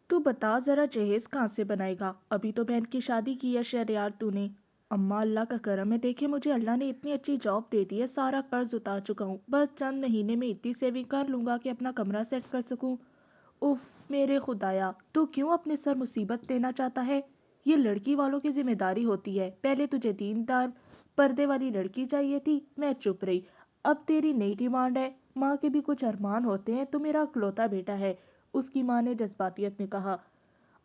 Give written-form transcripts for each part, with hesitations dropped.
تو بتا ذرا جہیز کہاں سے بنائے گا؟ ابھی تو بہن کی شادی کی ہے شہریار تو نے۔ اماں اللہ کا کرم ہے، دیکھے مجھے اللہ نے اتنی اچھی جاب دے دی ہے، سارا قرض اتار چکا ہوں، بس چند مہینے میں اتنی سیونگ کر لوں گا کہ اپنا کمرہ سیٹ کر سکوں۔ اف میرے خدایا، تو کیوں اپنے سر مصیبت لینا چاہتا ہے؟ یہ لڑکی والوں کی ذمہ داری ہوتی ہے، پہلے تجھے دیندار پردے والی لڑکی چاہیے تھی، میں چپ رہی، اب تیری نئی ڈیمانڈ ہے۔ ماں کے بھی کچھ ارمان ہوتے ہیں، تو میرا اکلوتا بیٹا ہے، اس کی ماں نے جذباتیت میں کہا۔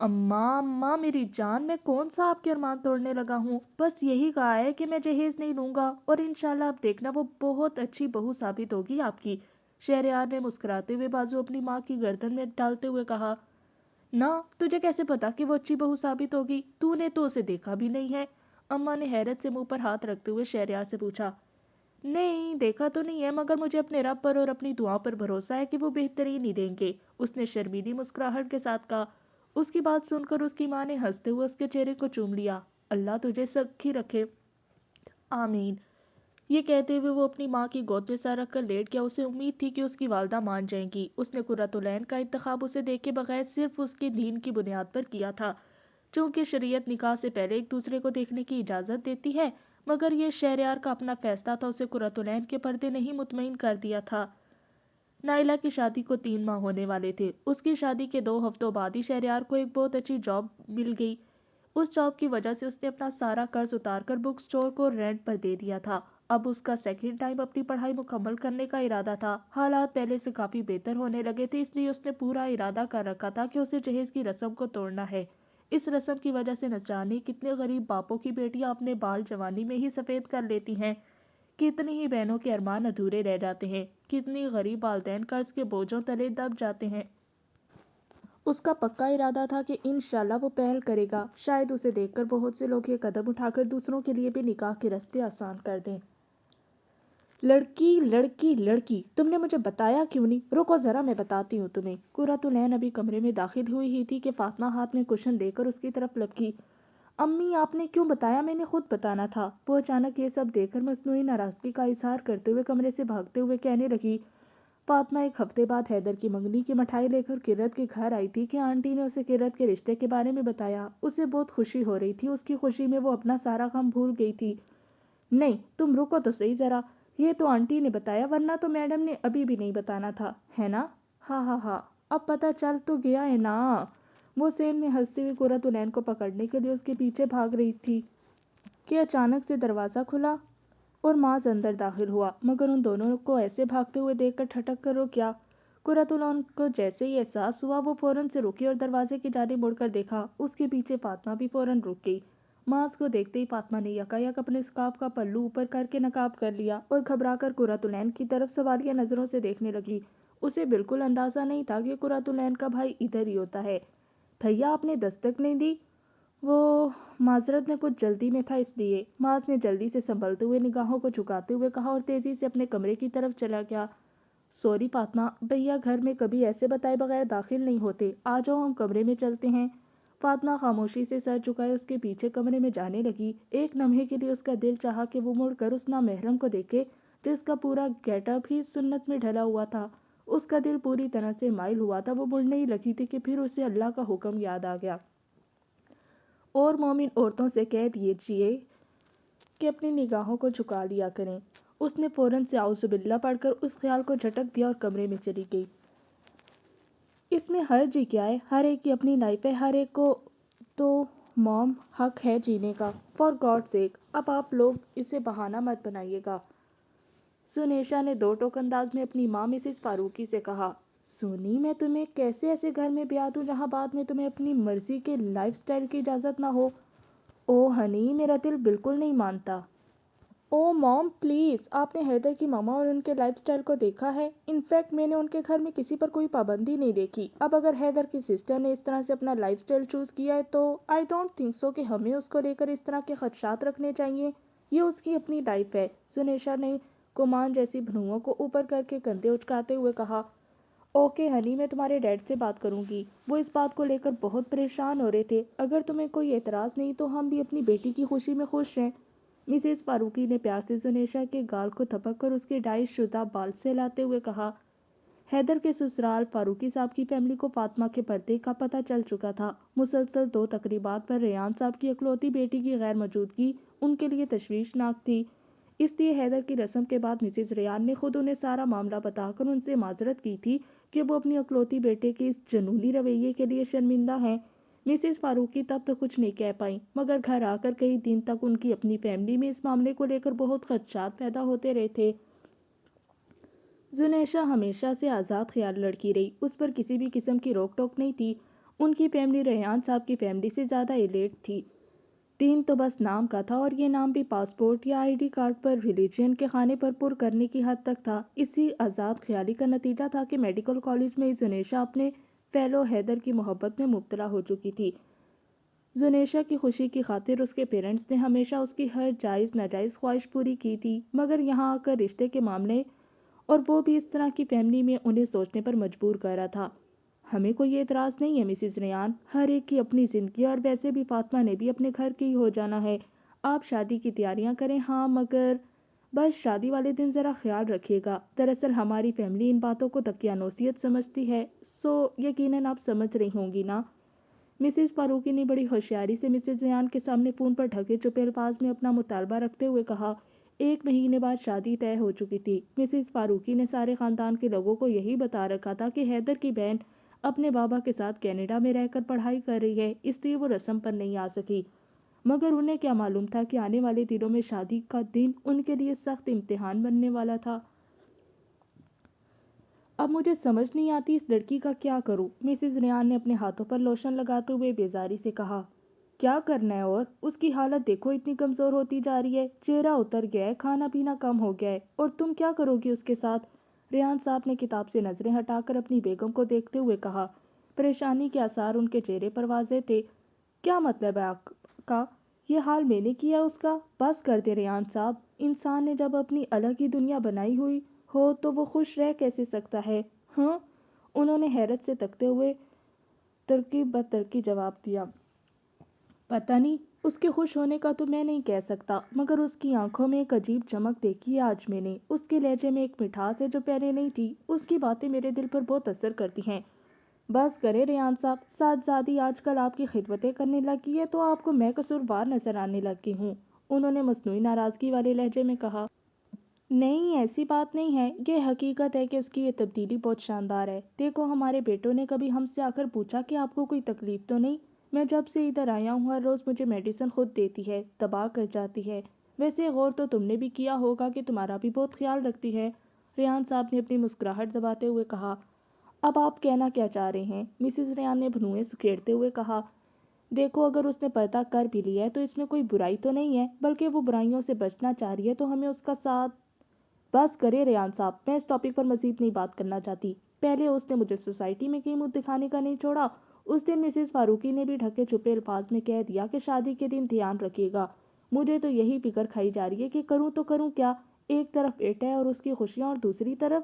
اماں اماں میری جان، میں کون سا آپ کے ارمان توڑنے لگا ہوں، بس یہی کہا ہے کہ میں جہیز نہیں لوں گا، اور انشاءاللہ آپ دیکھنا وہ بہت اچھی بہو ثابت ہوگی آپ کی۔ شہریار نے مسکراتے ہوئے بازو اپنی ماں کی گردن میں ڈالتے ہوئے کہا۔ نہ، تجھے کیسے پتا کہ وہ اچھی بہو ثابت ہوگی؟ تو نے تو اسے دیکھا بھی نہیں ہے۔ اماں نے حیرت سے منہ پر ہاتھ رکھتے ہوئے شہریار سے پوچھا۔ نہیں دیکھا تو نہیں ہے، مگر مجھے اپنے رب پر اور اپنی دعاؤں پر بھروسہ ہے کہ وہ بہترین ہی دیں گے، اس نے شرمیلی مسکراہٹ کے ساتھ کہا۔ اس کی بات سن کر اس کی ماں نے ہنستے ہوئے اس کے چہرے کو چوم لیا۔ اللہ تجھے سکھی رکھے، آمین۔ یہ کہتے ہوئے وہ اپنی ماں کی گود میں سر رکھ کر لیٹ گیا۔ اسے امید تھی کہ اس کی والدہ مان جائیں گی۔ اس نے قرۃ العین کا انتخاب اسے دیکھے بغیر صرف اس کے دین کی بنیاد پر کیا تھا، چونکہ شریعت نکاح سے پہلے ایک دوسرے کو دیکھنے کی اجازت دیتی ہے، مگر یہ شہریار کا اپنا فیصلہ تھا، اسے قرۃ العین کے پردے نہیں مطمئن کر دیا تھا۔ نائلہ کی شادی کو 3 ماہ ہونے والے تھے۔ اس کی شادی کے 2 ہفتوں بعد ہی شہریار کو ایک بہت اچھی جاب مل گئی۔ اس جاب کی وجہ سے اس نے اپنا سارا قرض اتار کر بک سٹور کو رینٹ پر دے دیا تھا۔ اب اس کا سیکنڈ ٹائم اپنی پڑھائی مکمل کرنے کا ارادہ تھا۔ حالات پہلے سے کافی بہتر ہونے لگے تھے، اس لیے اس نے پورا ارادہ کر رکھا تھا کہ اسے جہیز کی رسم کو توڑنا ہے۔ اس رسم کی وجہ سے نہ جانے کتنے غریب باپوں کی بیٹیاں اپنے بال جوانی میں ہی سفید کر لیتی ہیں، کتنی ہی بہنوں کے ارمان ادھورے رہ جاتے ہیں، کتنی غریب والدین قرض کے بوجھوں تلے دب جاتے ہیں۔ اس کا پکا ارادہ تھا کہ انشاءاللہ وہ پہل کرے گا، شاید اسے دیکھ کر بہت سے لوگ یہ قدم اٹھا کر دوسروں کے لیے بھی نکاح کے راستے آسان کر دیں۔ لڑکی لڑکی لڑکی، تم نے مجھے بتایا کیوں نہیں؟ رکو ذرا میں بتاتی ہوں تمہیں۔ قرۃ العین ابھی کمرے میں داخل ہوئی ہی تھی کہ فاطمہ ہاتھ میں کشن لے کر اس کی طرف لپکی۔ امی آپ نے کیوں بتایا؟ میں نے خود بتانا تھا۔ وہ اچانک یہ سب دیکھ کر مصنوعی ناراضگی کا اظہار کرتے ہوئے کمرے سے بھاگتے ہوئے کہنے لگی۔ فاطمہ ایک ہفتے بعد حیدر کی منگنی کی مٹھائی لے کر کرت کے گھر آئی تھی کہ آنٹی نے اسے کرت کے رشتے کے بارے میں بتایا۔ اسے بہت خوشی ہو رہی تھی، اس کی خوشی میں وہ اپنا سارا غم بھول گئی تھی۔ نہیں تم رکو تو صحیح ذرا، یہ تو آنٹی نے بتایا، ورنہ تو میڈم نے ابھی بھی نہیں بتانا تھا، ہے نا؟ ہاں ہاں ہاں، اب پتہ چل تو گیا ہے نا۔ وہ سین میں ہنستے ہوئے قرۃ العین کو پکڑنے کے لیے اس کے پیچھے بھاگ رہی تھی کہ اچانک سے دروازہ کھلا اور ماذ اندر داخل ہوا، مگر ان دونوں کو ایسے بھاگتے ہوئے دیکھ کر ٹھٹک کر رک گیا۔ قرۃ العین کو جیسے ہی احساس ہوا، وہ فوراً سے رکی اور دروازے کی جانب مڑ کر دیکھا، اس کے پیچھے فاطمہ بھی فوراً رک گئی۔ ماذ کو دیکھتے ہی فاطمہ نے یکایک اپنے اسکارف کا پلو اوپر کر کے نقاب کر لیا اور گھبرا کر قرۃ العین کی طرف سوالیہ نظروں سے دیکھنے لگی۔ اسے بالکل اندازہ نہیں تھا کہ قرۃ العین کا بھائی ادھر ہی ہوتا ہے۔ بھیا آپ نے دستک نہیں دی؟ وہ معذرت میں کچھ جلدی میں تھا اس لیے، ماذ نے جلدی سے سنبھلتے ہوئے نگاہوں کو جھکاتے ہوئے کہا اور تیزی سے اپنے کمرے کی طرف چلا گیا۔ سوری فاطمہ، بھیا گھر میں کبھی ایسے بتائے بغیر داخل نہیں ہوتے، آ جاؤ ہم کمرے میں چلتے ہیں۔ فاطمہ خاموشی سے سر جھکائے اس کے پیچھے کمرے میں جانے لگی۔ ایک لمحے کے لیے اس کا دل چاہا کہ وہ مڑ کر اس نامحرم کو دیکھے جس کا پورا گیٹ اپ ہی سنت میں ڈھلا ہوا تھا۔ اس کا دل پوری طرح سے مائل ہوا تھا، وہ مڑنے ہی لگی تھی کہ پھر اسے اللہ کا حکم یاد آ گیا۔ اور مومن عورتوں سے کہہ دیجیے کہ اپنی نگاہوں کو جھکا لیا کریں۔ اس نے فوراً سے اعوذ باللہ پڑھ کر اس خیال کو جھٹک دیا اور کمرے میں چلی گئی۔ اس میں حرج ہی کیا ہے؟ ہر ایک کی اپنی لائف ہے، ہر ایک کو تو موم حق ہے جینے کا۔ فار گاڈ سیک، اب آپ لوگ اسے بہانہ مت بنائیے گا۔ سنیشا نے دو ٹوک انداز میں اپنی ماں مسز فاروقی سے کہا۔ سونی، میں تمہیں کیسے ایسے گھر میں بیاہ دوں جہاں بعد میں تمہیں اپنی مرضی کے لائف سٹائل کی اجازت نہ ہو؟ او ہنی، میرا دل بالکل نہیں مانتا۔ او موم پلیز، آپ نے حیدر کی ماما اور ان کے لائف سٹائل کو دیکھا ہے؟ انفیکٹ میں نے ان کے گھر میں کسی پر کوئی پابندی نہیں دیکھی۔ اب اگر حیدر کی سسٹر نے اس طرح سے اپنا لائف سٹائل چوز کیا ہے تو آئی ڈونٹ تھنک سو کہ ہمیں اس کو لے کر اس طرح کے خدشات رکھنے چاہیے۔ یہ اس کی اپنی لائف ہے۔ سنیشا نے کمان جیسی بھنوؤں کو اوپر کر کے کندھے اچکاتے ہوئے کہا۔ اوکے ہنی، میں تمہارے ڈیڈ سے بات کروں گی، وہ اس بات کو لے کر بہت پریشان ہو رہے تھے۔ اگر تمہیں کوئی اعتراض نہیں تو ہم بھی اپنی بیٹی کی خوشی میں خوش ہیں۔ مسز فاروقی نے پیار سے سنیشا کے گال کو تھپک کر اس کے ڈائی شدہ بال سہلاتے ہوئے کہا۔ حیدر کے سسرال فاروقی صاحب کی فیملی کو فاطمہ کے پردے کا پتہ چل چکا تھا۔ مسلسل 2 تقریبات پر ریان صاحب کی اکلوتی بیٹی کی غیر موجودگی ان کے لیے تشویشناک تھی۔ اس لیے حیدر کی رسم کے بعد مسز ریان نے خود انہیں سارا معاملہ بتا کر ان سے معذرت کی تھی کہ وہ اپنی اکلوتی بیٹے کے اس جنونی رویے کے لیے شرمندہ ہیں۔ مسز فاروقی تب تک کچھ نہیں کہہ پائیں، مگر گھر آ کر کئی دن تک ان کی اپنی فیملی میں اس معاملے کو لے کر بہت خدشات پیدا ہوتے رہے تھے۔ زنیشہ ہمیشہ سے آزاد خیال لڑکی رہی، اس پر کسی بھی قسم کی روک ٹوک نہیں تھی۔ ان کی فیملی ریحان صاحب کی فیملی سے زیادہ ایلیٹ تھی۔ دین تو بس نام کا تھا، اور یہ نام بھی پاسپورٹ یا I D card per religion کے خانے پر پر کرنے کی حد تک تھا۔ اسی آزاد خیالی کا نتیجہ تھا کہ میڈیکل کالج میں زنیشہ اپنے فیلو حیدر کی محبت میں مبتلا ہو چکی تھی۔ زنیشہ کی خوشی کی خاطر اس کے پیرنٹس نے ہمیشہ اس کی ہر جائز ناجائز خواہش پوری کی تھی، مگر یہاں آ کر رشتے کے معاملے، اور وہ بھی اس طرح کی فیملی میں، انہیں سوچنے پر مجبور کر رہا تھا۔ ہمیں کوئی اعتراض نہیں ہے مسز ریان، ہر ایک کی اپنی زندگی، اور ویسے بھی فاطمہ نے بھی اپنے گھر کی ہو جانا ہے۔ آپ شادی کی تیاریاں کریں۔ ہاں، مگر بس شادی والے دن ذرا خیال رکھیے گا۔ دراصل ہماری فیملی ان باتوں کو دقیانوسیت سمجھتی ہے، سو یقیناً آپ سمجھ رہی ہوں گی نا۔ مسز فاروقی نے بڑی ہوشیاری سے مسز ریان کے سامنے فون پر ڈھکے چپے الفاظ میں اپنا مطالبہ رکھتے ہوئے کہا۔ 1 مہینے بعد شادی طے ہو چکی تھی۔ مسز فاروقی نے سارے خاندان کے لوگوں کو یہی بتا رکھا تھا کہ حیدر کی بہن اپنے بابا کے ساتھ کینیڈا میں رہ کر پڑھائی کر رہی ہے، اس لیے وہ رسم پر نہیں آ سکی۔ مگر انہیں کیا معلوم تھا کہ آنے والے دنوں میں شادی کا دن ان کے لیے سخت امتحان بننے والا تھا۔ اب مجھے سمجھ نہیں آتی اس لڑکی کا کیا کروں، مسز ریان نے اپنے ہاتھوں پر لوشن لگاتے ہوئے بیزاری سے کہا۔ کیا کرنا ہے، اور اس کی حالت دیکھو، اتنی کمزور ہوتی جا رہی ہے، چہرہ اتر گیا ہے، کھانا پینا کم ہو گیا ہے، اور تم کیا کرو گی اس کے ساتھ؟ ریان صاحب نے کتاب سے نظریں ہٹا کر اپنی بیگم کو دیکھتے ہوئے کہا۔ پریشانی کے آثار ان کے چہرے پر واضح تھے۔ کیا مطلب ہے آپ کا؟ یہ حال میں نے کیا اس کا؟ بس کر دے ریان صاحب، انسان نے جب اپنی الگ ہی دنیا بنائی ہوئی ہو تو وہ خوش رہ کیسے سکتا ہے؟ ہاں، انہوں نے حیرت سے تکتے ہوئے ترقی بترقی جواب دیا۔ پتہ نہیں، اس کے خوش ہونے کا تو میں نہیں کہہ سکتا، مگر اس کی آنکھوں میں ایک عجیب چمک دیکھی ہے آج میں نے، اس کے لہجے میں ایک مٹھاس ہے جو پہلے نہیں تھی، اس کی باتیں میرے دل پر بہت اثر کرتی ہیں۔ بس کرے ریان صاحب، صاحبزادی آج کل آپ کی خدمتیں کرنے لگی ہے تو آپ کو میں قصوروار نظر آنے لگی ہوں، انہوں نے مصنوعی ناراضگی والے لہجے میں کہا۔ نہیں، ایسی بات نہیں ہے، یہ حقیقت ہے کہ اس کی یہ تبدیلی بہت شاندار ہے۔ دیکھو، ہمارے بیٹوں نے کبھی ہم سے آ کر پوچھا کہ آپ کو کوئی تکلیف تو نہیں؟ میں جب سے ادھر آیا ہوں ہر روز مجھے میڈیسن خود دیتی ہے، دبا کر جاتی ہے۔ ویسے غور تو تم نے بھی کیا ہوگا کہ تمہارا بھی بہت خیال رکھتی ہے، ریان صاحب نے اپنی مسکراہٹ دباتے ہوئے کہا۔ اب آپ کہنا کیا چاہ رہے ہیں؟ مسز ریان نے بھنویں سکیڑتے ہوئے کہا۔ دیکھو، اگر اس نے پردہ کر بھی لیا ہے تو اس میں کوئی برائی تو نہیں ہے، بلکہ وہ برائیوں سے بچنا چاہ رہی ہے تو ہمیں اس کا ساتھ۔ بس کرے ریان صاحب، میں اس ٹاپک پر مزید نہیں بات کرنا چاہتی۔ پہلے اس نے مجھے سوسائٹی میں کہیں منہ دکھانے کا نہیں چھوڑا، اس دن مسز فاروقی نے بھی ڈھکے چھپے الفاظ میں کہہ دیا کہ شادی کے دن دھیان رکھیے گا۔ مجھے تو یہی فکر کھائی جا رہی ہے کہ کروں تو کروں کیا؟ ایک طرف بیٹا ہے اور اس کی خوشیاں، اور دوسری طرف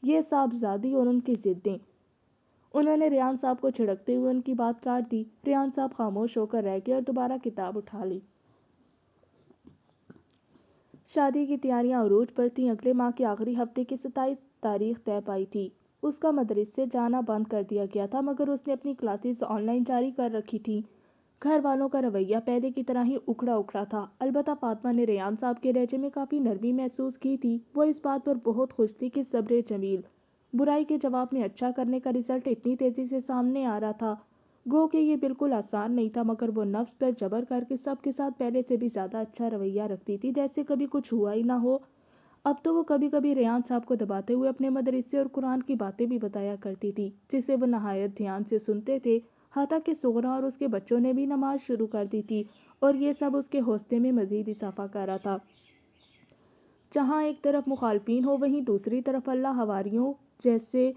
یہ صاحبزادی اور ان کی ضدیں۔ انہوں نے ریان صاحب کو چھڑکتے ہوئے ان کی بات کاٹ دی۔ ریان صاحب خاموش ہو کر رہ گئے اور دوبارہ کتاب اٹھا لی۔ شادی کی تیاریاں عروج پر تھیں۔ اگلے ماہ کے آخری ہفتے کی 27 تاریخ طے پائی تھی۔ اس کا مدرسے جانا بند کر دیا گیا تھا، مگر اس نے اپنی کلاسز آن لائن جاری کر رکھی تھیں۔ گھر والوں کا رویہ پہلے کی طرح ہی اکڑا اکڑا تھا، البتہ فاطمہ نے ریان صاحب کے لہجے میں کافی نرمی محسوس کی تھی۔ وہ اس بات پر بہت خوش تھی کہ صبر جمیل، برائی کے جواب میں اچھا کرنے کا رزلٹ اتنی تیزی سے سامنے آ رہا تھا۔ گو کہ یہ بالکل آسان نہیں تھا، مگر وہ نفس پر جبر کر کے سب کے ساتھ پہلے سے بھی زیادہ اچھا رویہ رکھتی تھی، جیسے کبھی کچھ ہوا ہی نہ ہو۔ اب تو وہ کبھی کبھی ریان صاحب کو دباتے ہوئے اپنے مدرسے اور قرآن کی باتیں بھی بتایا کرتی تھی، جسے وہ نہایت دھیان سے سنتے تھے۔ حتیٰ کہ سغرا اور اس کے بچوں نے بھی نماز شروع کر دی تھی، اور یہ سب اس کے حوصلے میں مزید اضافہ کر رہا تھا۔ جہاں ایک طرف مخالفین ہو، وہیں دوسری طرف اللہ حواریوں جیسے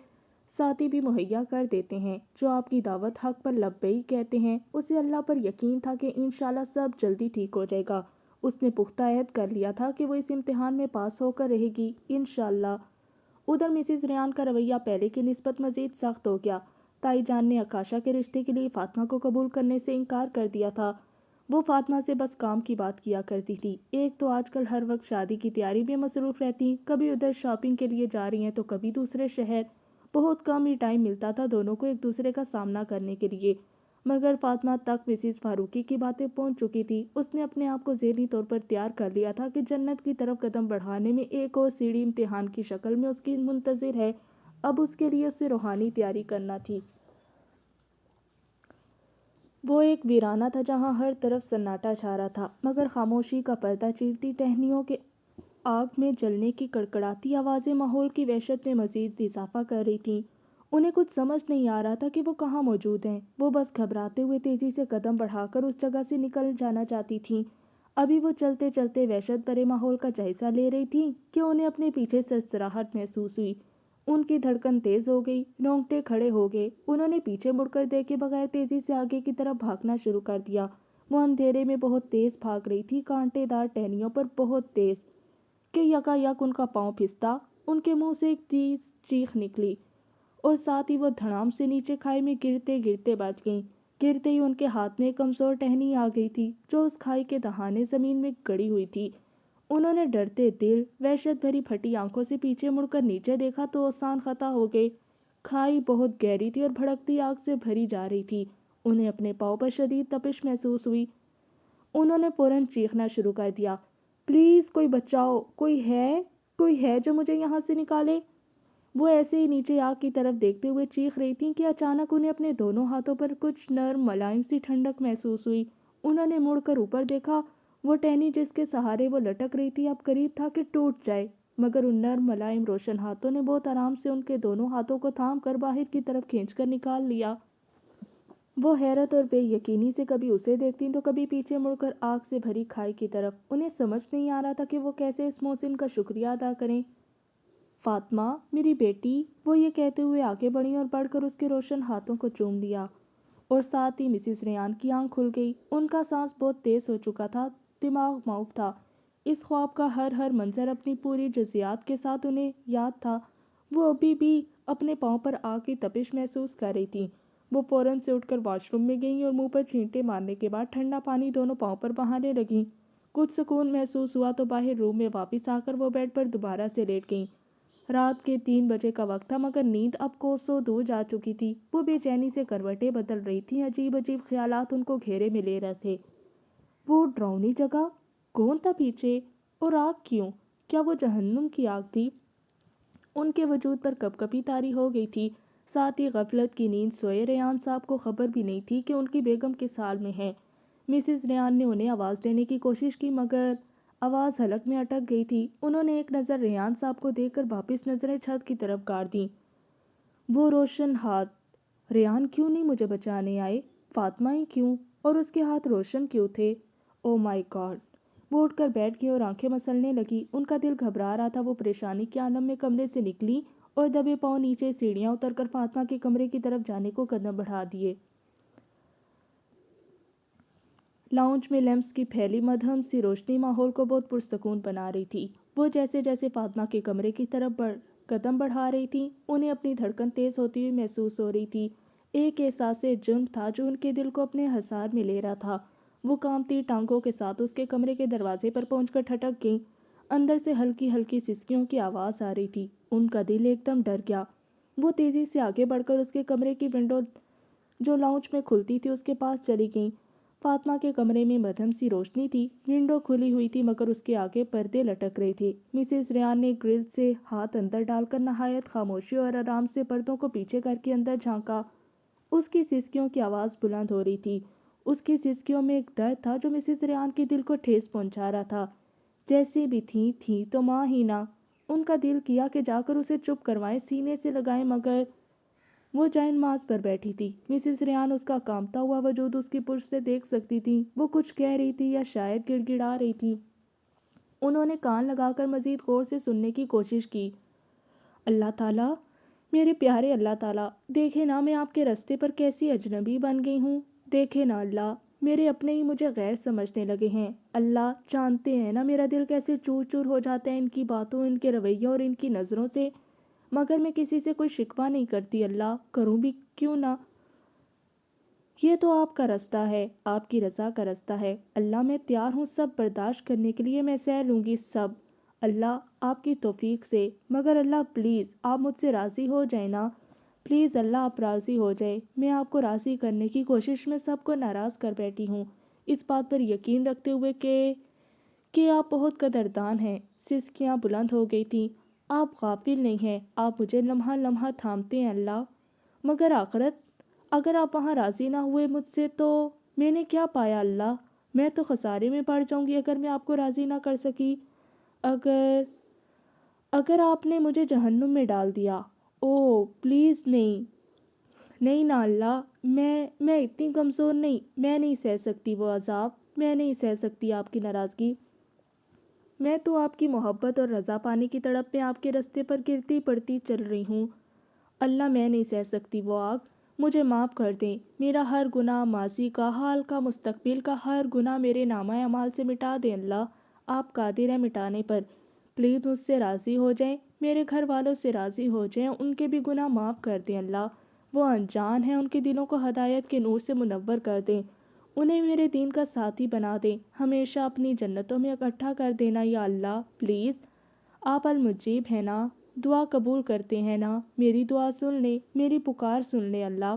ساتھی بھی مہیا کر دیتے ہیں جو آپ کی دعوت حق پر لبیک کہتے ہیں۔ اسے اللہ پر یقین تھا کہ انشاءاللہ سب جلدی ٹھیک ہو جائے گا۔ اس نے پختہ عہد کر لیا تھا کہ وہ اس امتحان میں پاس ہو کر رہے گی، انشاءاللہ۔ ادھر مسز ریان کا رویہ پہلے کی نسبت مزید سخت ہو گیا۔ تائی جان نے اکاشا کے رشتے کے لیے فاطمہ کو قبول کرنے سے انکار کر دیا تھا۔ وہ فاطمہ سے بس کام کی بات کیا کرتی تھی۔ ایک تو آج کل ہر وقت شادی کی تیاری میں مصروف رہتی، کبھی ادھر شاپنگ کے لیے جا رہی ہیں تو کبھی دوسرے شہر۔ بہت کم ہی ٹائم ملتا تھا دونوں کو ایک دوسرے کا سامنا کرنے کے لیے، مگر فاطمہ تک مسز فاروقی کی باتیں پہنچ چکی تھی۔ اس نے اپنے آپ کو ذہنی طور پر تیار کر لیا تھا کہ جنت کی طرف قدم بڑھانے میں ایک اور سیڑھی امتحان کی شکل میں اس کی منتظر ہے۔ اب اس کے لیے اسے روحانی تیاری کرنا تھی۔ وہ ایک ویرانہ تھا جہاں ہر طرف سناٹا چھا رہا تھا، مگر خاموشی کا پردہ چیرتی ٹہنیوں کے آگ میں جلنے کی کڑکڑاتی آوازیں ماحول کی وحشت میں مزید اضافہ کر رہی تھیں۔ انہیں کچھ سمجھ نہیں آ رہا تھا کہ وہ کہاں موجود ہیں۔ وہ بس گھبراتے ہوئے تیزی سے قدم بڑھا کر اس جگہ سے نکل جانا چاہتی تھیں۔ ابھی وہ چلتے چلتے وحشت بھرے ماحول کا جائزہ لے رہی تھیں کہ انہیں اپنے پیچھے سرسراہٹ محسوس ہوئی۔ ان کی دھڑکن تیز ہو گئی، رونگٹے کھڑے ہو گئے۔ انہوں نے پیچھے مڑ کر دیکھے بغیر تیزی سے آگے کی طرف بھاگنا شروع کر دیا۔ وہ اندھیرے میں بہت تیز بھاگ رہی تھی، کانٹے دار ٹہنیوں پر بہت تیز، کہ یکایک ان کا پاؤں پھستا، ان کے منہ سے ایک تیز چیخ نکلی اور ساتھ ہی وہ دھڑام سے نیچے کھائی میں گرتے گرتے بچ گئیں۔ گرتے ہی ان کے ہاتھ میں ایک کمزور ٹہنی آ گئی تھی جو اس کھائی کے دہانے زمین میں گڑی ہوئی تھی۔ انہوں نے ڈرتے دل، وحشت بھری پھٹی آنکھوں سے پیچھے مڑ کر نیچے دیکھا تو آسان خطا ہو گئے۔ کھائی بہت گہری تھی اور بھڑکتی آگ سے بھری جا رہی تھی۔ انہیں اپنے پاؤں پر شدید تپش محسوس ہوئی۔ انہوں نے فوراً چیخنا شروع کر دیا، پلیز کوئی بچاؤ، کوئی ہے جو مجھے یہاں سے نکالے۔ وہ ایسے ہی نیچے آگ کی طرف دیکھتے ہوئے چیخ رہی تھیں کہ اچانک انہیں اپنے دونوں ہاتھوں پر کچھ نرم ملائم سی ٹھنڈک محسوس ہوئی۔ انہوں نے مڑ کر اوپر دیکھا۔ وہ ٹہنی جس کے سہارے وہ لٹک رہی تھی اب قریب تھا کہ ٹوٹ جائے، مگر ان نرم ملائم روشن ہاتھوں نے بہت آرام سے ان کے دونوں ہاتھوں کو تھام کر باہر کی طرف کھینچ کر نکال لیا۔ وہ حیرت اور بے یقینی سے کبھی اسے دیکھتی تو کبھی پیچھے مڑ کر آگ سے بھری کھائی کی طرف۔ انہیں سمجھ نہیں آ رہا تھا کہ وہ کیسے اس محسن کا شکریہ ادا کریں۔ فاطمہ، میری بیٹی، وہ یہ کہتے ہوئے آگے بڑھیں اور بڑھ کر اس کے روشن ہاتھوں کو چوم لیا، اور ساتھ ہی مسز ریان کی آنکھ کھل گئی۔ ان کا سانس بہت تیز ہو چکا تھا، دماغ معاف تھا۔ اس خواب کا ہر منظر اپنی پوری جزیات کے ساتھ انہیں یاد تھا۔ وہ ابھی بھی اپنے پاؤں پر آگ کی تپش محسوس کر رہی تھیں۔ وہ فوراً سے اٹھ کر واش روم میں گئیں اور منہ پر چھینٹے مارنے کے بعد ٹھنڈا پانی دونوں پاؤں پر بہانے لگیں۔ کچھ سکون محسوس ہوا تو باہر روم میں واپس آ کر وہ بیڈ پر دوبارہ سے لیٹ گئیں۔ رات کے 3 بجے کا وقت تھا، مگر نیند اب کوسوں دور جا چکی تھی۔ وہ بے چینی سے کروٹیں بدل رہی تھیں، عجیب عجیب خیالات ان کو گھیرے میں لے رہے تھے۔ وہ ڈراؤنی جگہ، کون تھا پیچھے، اور آگ کیوں؟ کیا وہ جہنم کی آگ تھی؟ ان کے وجود پر کپکپی طاری ہو گئی تھی۔ ساتھ ہی غفلت کی نیند سوئے ریان صاحب کو خبر بھی نہیں تھی کہ ان کی بیگم کس حال میں ہے۔ مسز ریان نے انہیں آواز دینے کی کوشش کی، مگر آواز حلق میں اٹک گئی تھی۔ انہوں نے ایک نظر ریان صاحب کو دیکھ کر واپس نظریں چھت کی طرف گاڑ دیں۔ وہ روشن ہاتھ، ریان کیوں نہیں مجھے بچانے آئے؟ فاطمہ ہی کیوں؟ اور اس کے ہاتھ روشن کیوں تھے؟ او مائی گاڈ! وہ اٹھ کر بیٹھ گئی اور آنکھیں مسلنے لگی۔ ان کا دل گھبرا رہا تھا۔ وہ پریشانی کے عالم میں کمرے سے نکلی اور دبے پاؤں نیچے سیڑھیاں اتر کر فاطمہ کے کمرے کی طرف جانے کو قدم بڑھا دیے۔ لاؤنج میں لیمپس کی پھیلی مدھم سی روشنی ماحول کو بہت پرسکون بنا رہی تھی۔ وہ جیسے جیسے فاطمہ کے کمرے کی طرف قدم بڑھا رہی تھی، انہیں اپنی دھڑکن تیز ہوتی ہوئی محسوس ہو رہی تھی۔ ایک احساس جرم تھا جو ان کے دل کو اپنے حصار میں لے رہا تھا۔ وہ کانپتی ٹانگوں کے ساتھ اس کے کمرے کے دروازے پر پہنچ کر ٹھٹک گئیں۔ اندر سے ہلکی ہلکی سسکیوں کی آواز آ رہی تھی۔ ان کا دل ایک دم ڈر گیا۔ وہ تیزی سے آگے بڑھ کر اس کے کمرے کی ونڈو جو لاؤنج میں کھلتی تھی اس کے پاس چلی گئیں۔ فاطمہ کے کمرے میں مدھم سی روشنی تھی، ونڈو کھلی ہوئی تھی، مگر اس کے آگے پردے لٹک رہے تھے۔ مسز ریان نے گرل سے ہاتھ اندر ڈال کر نہایت خاموشی اور آرام سے پردوں کو پیچھے کر کے اندر جھانکا۔ اس کی سسکیوں کی آواز بلند ہو رہی تھی۔ اس کی سسکیوں میں ایک درد تھا جو مسز ریان کے دل کو ٹھیس پہنچا رہا تھا۔ جیسے بھی تھی تو ماں ہی نہ۔ ان کا دل کیا کہ جا کر اسے چپ کروائیں، سینے سے لگائیں، مگر وہ جائے نماز پر بیٹھی تھی۔ مسز ریان اس کا کانپتا ہوا وجود اس کی پشت سے دیکھ سکتی تھی۔ وہ کچھ کہہ رہی تھی یا شاید گڑ گڑا رہی تھی۔ انہوں نے کان لگا کر مزید غور سے سننے کی کوشش کی۔ اللہ تعالیٰ، میرے پیارے اللہ تعالیٰ، دیکھے نا میں آپ کے رستے پر کیسی اجنبی بن گئی ہوں۔ دیکھے نا اللہ، میرے اپنے ہی مجھے غیر سمجھنے لگے ہیں۔ اللہ جانتے ہیں نا میرا دل کیسے چور چور ہو جاتا ہے ان کی باتوں، ان کے رویوں اور ان کی نظروں سے، مگر میں کسی سے کوئی شکوہ نہیں کرتی اللہ، کروں بھی کیوں نہ؟ یہ تو آپ کا رستہ ہے، آپ کی رضا کا رستہ ہے اللہ، میں تیار ہوں سب برداشت کرنے کے لیے، میں سہ لوں گی سب اللہ آپ کی توفیق سے، مگر اللہ پلیز آپ مجھ سے راضی ہو جائیں نا۔ پلیز اللہ آپ راضی ہو جائے، میں آپ کو راضی کرنے کی کوشش میں سب کو ناراض کر بیٹھی ہوں، اس بات پر یقین رکھتے ہوئے کہ آپ بہت قدردان ہیں۔ سسکیاں بلند ہو گئی تھیں۔ آپ غافل نہیں ہیں، آپ مجھے لمحہ لمحہ تھامتے ہیں اللہ، مگر آخرت اگر آپ وہاں راضی نہ ہوئے مجھ سے تو میں نے کیا پایا اللہ، میں تو خسارے میں پڑ جاؤں گی اگر میں آپ کو راضی نہ کر سکی۔ اگر اگر آپ نے مجھے جہنم میں ڈال دیا، او پلیز نہیں، نہیں نا اللہ، میں اتنی کمزور نہیں، میں نہیں سہ سکتی وہ عذاب، میں نہیں سہ سکتی آپ کی ناراضگی، میں تو آپ کی محبت اور رضا پانے کی تڑپ میں آپ کے راستے پر گرتی پڑتی چل رہی ہوں۔ اللہ میں نہیں سہ سکتی وہ آگ، مجھے معاف کر دیں، میرا ہر گناہ، ماضی کا، حال کا، مستقبل کا ہر گناہ میرے نامہ اعمال سے مٹا دیں اللہ، آپ قادر ہیں مٹانے پر، پلیز مجھ سے راضی ہو جائیں، میرے گھر والوں سے راضی ہو جائیں، ان کے بھی گناہ معاف کر دیں اللہ، وہ انجان ہیں، ان کے دلوں کو ہدایت کے نور سے منور کر دیں، انہیں میرے دین کا ساتھی بنا دیں، ہمیشہ اپنی جنتوں میں اکٹھا کر دینا یا اللہ پلیز، آپ المجیب ہیں نا، دعا قبول کرتے ہیں نا، میری دعا سن لیں، میری پکار سن لیں اللہ۔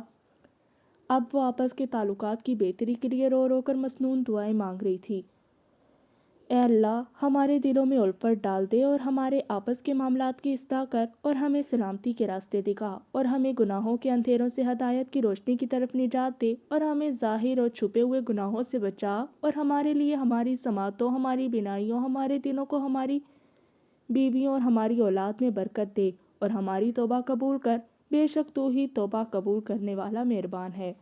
اب وہ آپس کے تعلقات کی بہتری کے لیے رو رو کر مسنون دعائیں مانگ رہی تھی۔ اے اللہ ہمارے دلوں میں الفت ڈال دے اور ہمارے آپس کے معاملات کی اصلاح کر اور ہمیں سلامتی کے راستے دکھا اور ہمیں گناہوں کے اندھیروں سے ہدایت کی روشنی کی طرف نجات دے اور ہمیں ظاہر اور چھپے ہوئے گناہوں سے بچا اور ہمارے لیے ہماری سماعتوں، ہماری بینائیوں، ہمارے دلوں کو، ہماری بیویوں اور ہماری اولاد میں برکت دے اور ہماری توبہ قبول کر، بے شک تو ہی توبہ قبول کرنے والا مہربان ہے۔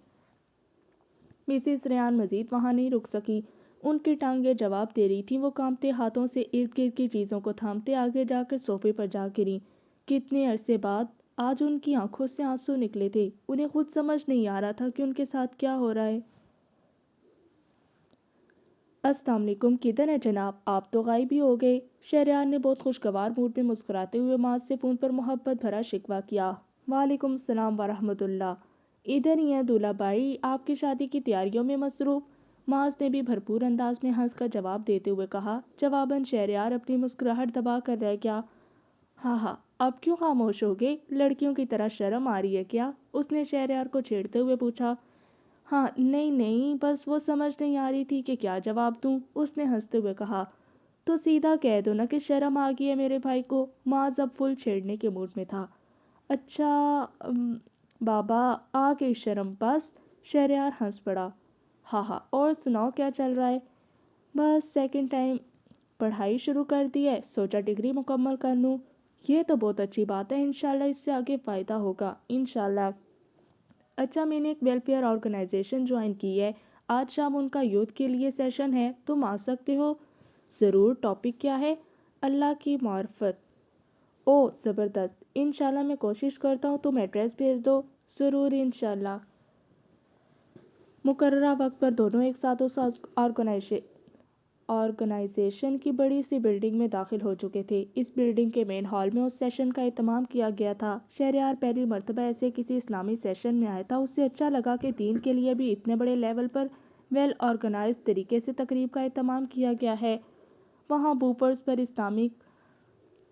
مسز ریان مزید وہاں نہیں رک سکی، ان کی ٹانگیں جواب دے رہی تھیں، وہ کانپتے ہاتھوں سے ارد گرد کی چیزوں کو تھامتے آگے جا کر صوفے پر جا گریں۔ کتنے عرصے بعد آج ان کی آنکھوں سے آنسو نکلے تھے، انہیں خود سمجھ نہیں آ رہا تھا کہ ان کے ساتھ کیا ہو رہا ہے۔ السلام علیکم، کدھر ہیں جناب، آپ تو غائب ہی ہو گئے۔ شہریار نے بہت خوشگوار موڈ میں مسکراتے ہوئے معاذ سے فون پر محبت بھرا شکوہ کیا۔ وعلیکم السلام ورحمۃ اللہ، ادھر ہی ہیں دولہا بھائی، آپ کی شادی کی تیاریوں میں مصروف، معاذ نے بھی بھرپور انداز میں ہنس کر جواب دیتے ہوئے کہا۔ جواباً شہریار اپنی مسکراہٹ دبا کر رہ گیا۔ ہاں اب کیوں خاموش ہو گئے، لڑکیوں کی طرح شرم آ رہی ہے کیا، اس نے شہریار کو چھیڑتے ہوئے پوچھا۔ ہاں نہیں بس وہ سمجھ نہیں آ رہی تھی کہ کیا جواب دوں، اس نے ہنستے ہوئے کہا۔ تو سیدھا کہہ دو نا کہ شرم آ گئی ہے میرے بھائی کو، معاذ اب فل چھیڑنے کے موڈ میں تھا۔ اچھا بابا آ گئی شرم بس، شہریار ہنس پڑا۔ ہاں اور سناؤ کیا چل رہا ہے۔ بس سیکنڈ ٹائم پڑھائی شروع کر دی ہے، سوچا ڈگری مکمل کر لوں۔ یہ تو بہت اچھی بات ہے، انشاءاللہ اس سے آگے فائدہ ہوگا انشاءاللہ۔ اچھا میں نے ایک ویلفیئر آرگنائزیشن جوائن کی ہے، آج شام ان کا یوتھ کے لیے سیشن ہے، تم آ سکتے ہو؟ ضرور، ٹاپک کیا ہے؟ اللہ کی معرفت۔ او زبردست، انشاءاللہ میں کوشش کرتا ہوں، تم ایڈریس بھیج دو۔ ضرور انشاءاللہ۔ مقررہ وقت پر دونوں ایک ساتھ اس آرگنائزیشن کی بڑی سی بلڈنگ میں داخل ہو چکے تھے۔ اس بلڈنگ کے مین ہال میں اس سیشن کا اہتمام کیا گیا تھا۔ شہریار پہلی مرتبہ ایسے کسی اسلامی سیشن میں آیا تھا، اسے اچھا لگا کہ دین کے لیے بھی اتنے بڑے لیول پر ویل آرگنائزڈ طریقے سے تقریب کا اہتمام کیا گیا ہے۔ وہاں بوفرز پر اسلامک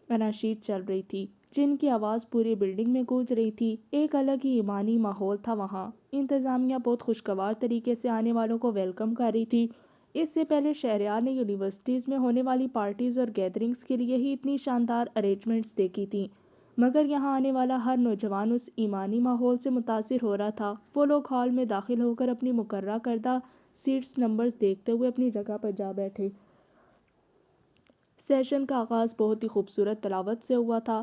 اناشید چل رہی تھی، جن کی آواز پوری بلڈنگ میں گونج رہی تھی، ایک الگ ہی ایمانی ماحول تھا وہاں۔ انتظامیہ بہت خوشگوار طریقے سے آنے والوں کو ویلکم کر رہی تھی۔ اس سے پہلے شہریار نے یونیورسٹیز میں ہونے والی پارٹیز اور گیدرنگز کے لیے ہی اتنی شاندار ارینجمنٹس دیکھی تھیں، مگر یہاں آنے والا ہر نوجوان اس ایمانی ماحول سے متاثر ہو رہا تھا۔ وہ لوگ ہال میں داخل ہو کر اپنی مقررہ کردہ سیٹس نمبرز دیکھتے ہوئے اپنی جگہ پر جا بیٹھے۔ سیشن کا آغاز بہت ہی خوبصورت تلاوت سے ہوا تھا۔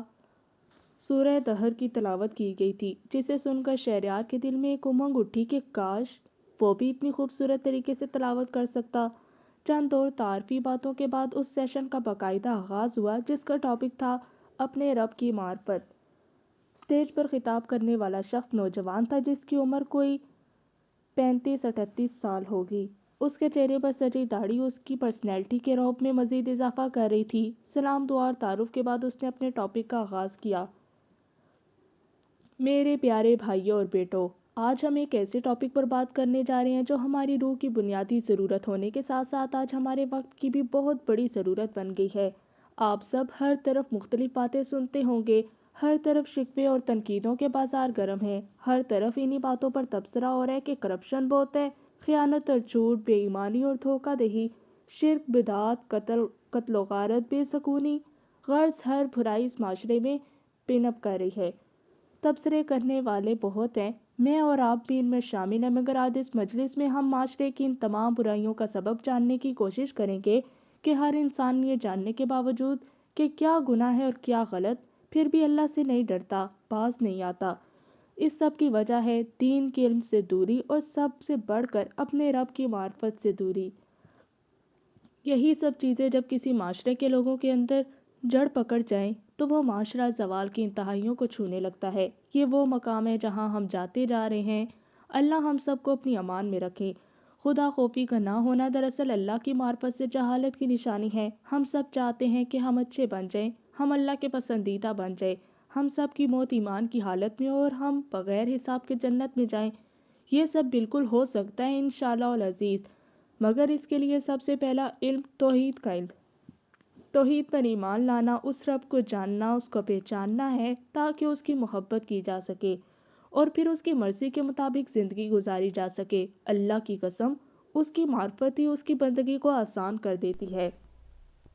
سورہ دہر کی تلاوت کی گئی تھی، جسے سن کر شہریار کے دل میں ایک امنگ اٹھی کہ کاش وہ بھی اتنی خوبصورت طریقے سے تلاوت کر سکتا۔ چند اور تعارفی باتوں کے بعد اس سیشن کا باقاعدہ آغاز ہوا، جس کا ٹاپک تھا اپنے رب کی معرفت۔ اسٹیج پر خطاب کرنے والا شخص نوجوان تھا، جس کی عمر کوئی 35-38 سال ہوگی۔ اس کے چہرے پر سجی داڑھی اس کی پرسنالٹی کے رعب میں مزید اضافہ کر رہی تھی۔ سلام دعا اور تعارف کے بعد اس نے اپنے ٹاپک کا آغاز کیا۔ میرے پیارے بھائیوں اور بیٹوں، آج ہم ایک ایسے ٹاپک پر بات کرنے جا رہے ہیں جو ہماری روح کی بنیادی ضرورت ہونے کے ساتھ ساتھ آج ہمارے وقت کی بھی بہت بڑی ضرورت بن گئی ہے۔ آپ سب ہر طرف مختلف باتیں سنتے ہوں گے، ہر طرف شکوے اور تنقیدوں کے بازار گرم ہیں، ہر طرف انہی باتوں پر تبصرہ ہو رہا ہے کہ کرپشن بہت ہے، خیانت اور جھوٹ، بے ایمانی اور دھوکہ دہی، شرک، بدعات، قتل و غارت، بے سکونی، غرض ہر برائی اس معاشرے میں پن اپ کر رہی ہے۔ تبصرے کرنے والے بہت ہیں، میں اور آپ بھی ان میں شامل ہیں، مگر آج اس مجلس میں ہم معاشرے کی ان تمام برائیوں کا سبب جاننے کی کوشش کریں گے کہ ہر انسان یہ جاننے کے باوجود کہ کیا گناہ ہے اور کیا غلط، پھر بھی اللہ سے نہیں ڈرتا، باز نہیں آتا۔ اس سب کی وجہ ہے دین کے علم سے دوری اور سب سے بڑھ کر اپنے رب کی معرفت سے دوری۔ یہی سب چیزیں جب کسی معاشرے کے لوگوں کے اندر جڑ پکڑ جائیں تو وہ معاشرہ زوال کی انتہائیوں کو چھونے لگتا ہے۔ یہ وہ مقام ہے جہاں ہم جاتے جا رہے ہیں۔ اللہ ہم سب کو اپنی امان میں رکھے۔ خدا خوفی کا نہ ہونا دراصل اللہ کی معرفت سے جہالت کی نشانی ہے۔ ہم سب چاہتے ہیں کہ ہم اچھے بن جائیں، ہم اللہ کے پسندیدہ بن جائیں، ہم سب کی موت ایمان کی حالت میں اور ہم بغیر حساب کے جنت میں جائیں۔ یہ سب بالکل ہو سکتا ہے انشاءاللہ العزیز، مگر اس کے لیے سب سے پہلا علم توحید کا علم، توحید پر ایمان لانا، اس رب کو جاننا، اس کو پہچاننا ہے تاکہ اس کی محبت کی جا سکے اور پھر اس کی مرضی کے مطابق زندگی گزاری جا سکے۔ اللہ کی قسم، اس کی معرفت ہی اس کی بندگی کو آسان کر دیتی ہے۔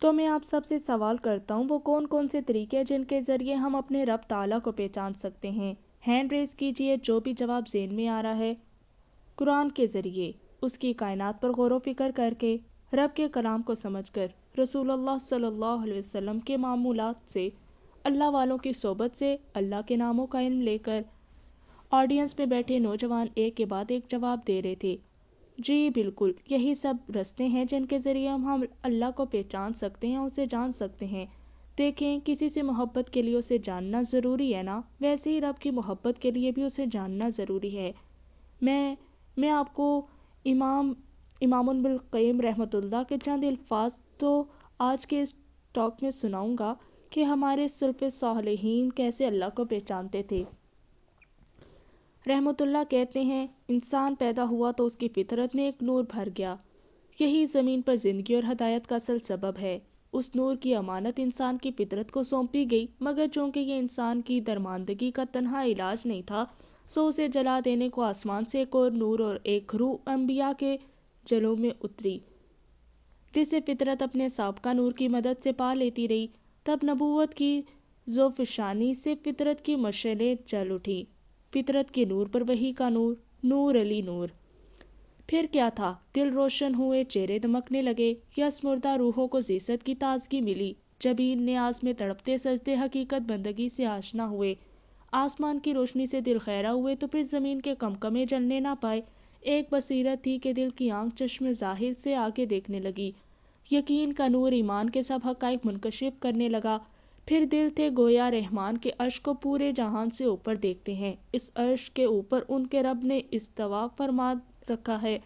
تو میں آپ سب سے سوال کرتا ہوں، وہ کون کون سے طریقے ہیں جن کے ذریعے ہم اپنے رب تعالیٰ کو پہچان سکتے ہیں؟ ہینڈ ریز کیجئے جو بھی جواب ذہن میں آ رہا ہے۔ قرآن کے ذریعے، اس کی کائنات پر غور و فکر کر کے، رب کے کلام کو سمجھ کر، رسول اللہ صلی اللہ علیہ وسلم کے معمولات سے، اللہ والوں کی صحبت سے، اللہ کے ناموں کا علم لے کر۔ آڈینس میں بیٹھے نوجوان ایک کے بعد ایک جواب دے رہے تھے۔ جی بالکل، یہی سب رستے ہیں جن کے ذریعے ہم اللہ کو پہچان سکتے ہیں، اسے جان سکتے ہیں۔ دیکھیں، کسی سے محبت کے لیے اسے جاننا ضروری ہے نا، ویسے ہی رب کی محبت کے لیے بھی اسے جاننا ضروری ہے۔ میں آپ کو امام ابن القیم رحمۃ اللہ کے چند الفاظ تو آج کے اس ٹاک میں سناؤں گا کہ ہمارے سلف صالحین کیسے اللہ کو پہچانتے تھے۔ رحمۃ اللہ کہتے ہیں، انسان پیدا ہوا تو اس کی فطرت میں ایک نور بھر گیا، یہی زمین پر زندگی اور ہدایت کا اصل سبب ہے۔ اس نور کی امانت انسان کی فطرت کو سونپی گئی، مگر چونکہ یہ انسان کی درماندگی کا تنہا علاج نہیں تھا، سو اسے جلا دینے کو آسمان سے ایک اور نور اور ایک روح انبیاء کے جلوں میں اتری، جسے فطرت اپنے سابقہ نور کی مدد سے پا لیتی رہی۔ تب نبوت کی ذوفشانی سے فطرت کی مشعلیں جل اٹھی، فطرت کے نور پر وحی کا نور، نور علی نور۔ پھر کیا تھا؟ دل روشن ہوئے، چہرے دمکنے لگے، یس مردہ روحوں کو زیست کی تازگی ملی، جبین نیاز میں تڑپتے سجدے حقیقت بندگی سے آشنا ہوئے، آسمان کی روشنی سے دل خیرہ ہوئے تو پھر زمین کے کمکمے جلنے نہ پائے۔ ایک بصیرت تھی کہ دل کی آنکھ چشم ظاہر سے آگے دیکھنے لگی، یقین کا نور ایمان کے سب حقائق منکشف کرنے لگا۔ پھر دل تھے گویا رحمان کے عرش کو پورے جہان سے اوپر دیکھتے ہیں، اس عرش کے اوپر ان کے رب نے استوا فرما رکھا ہے،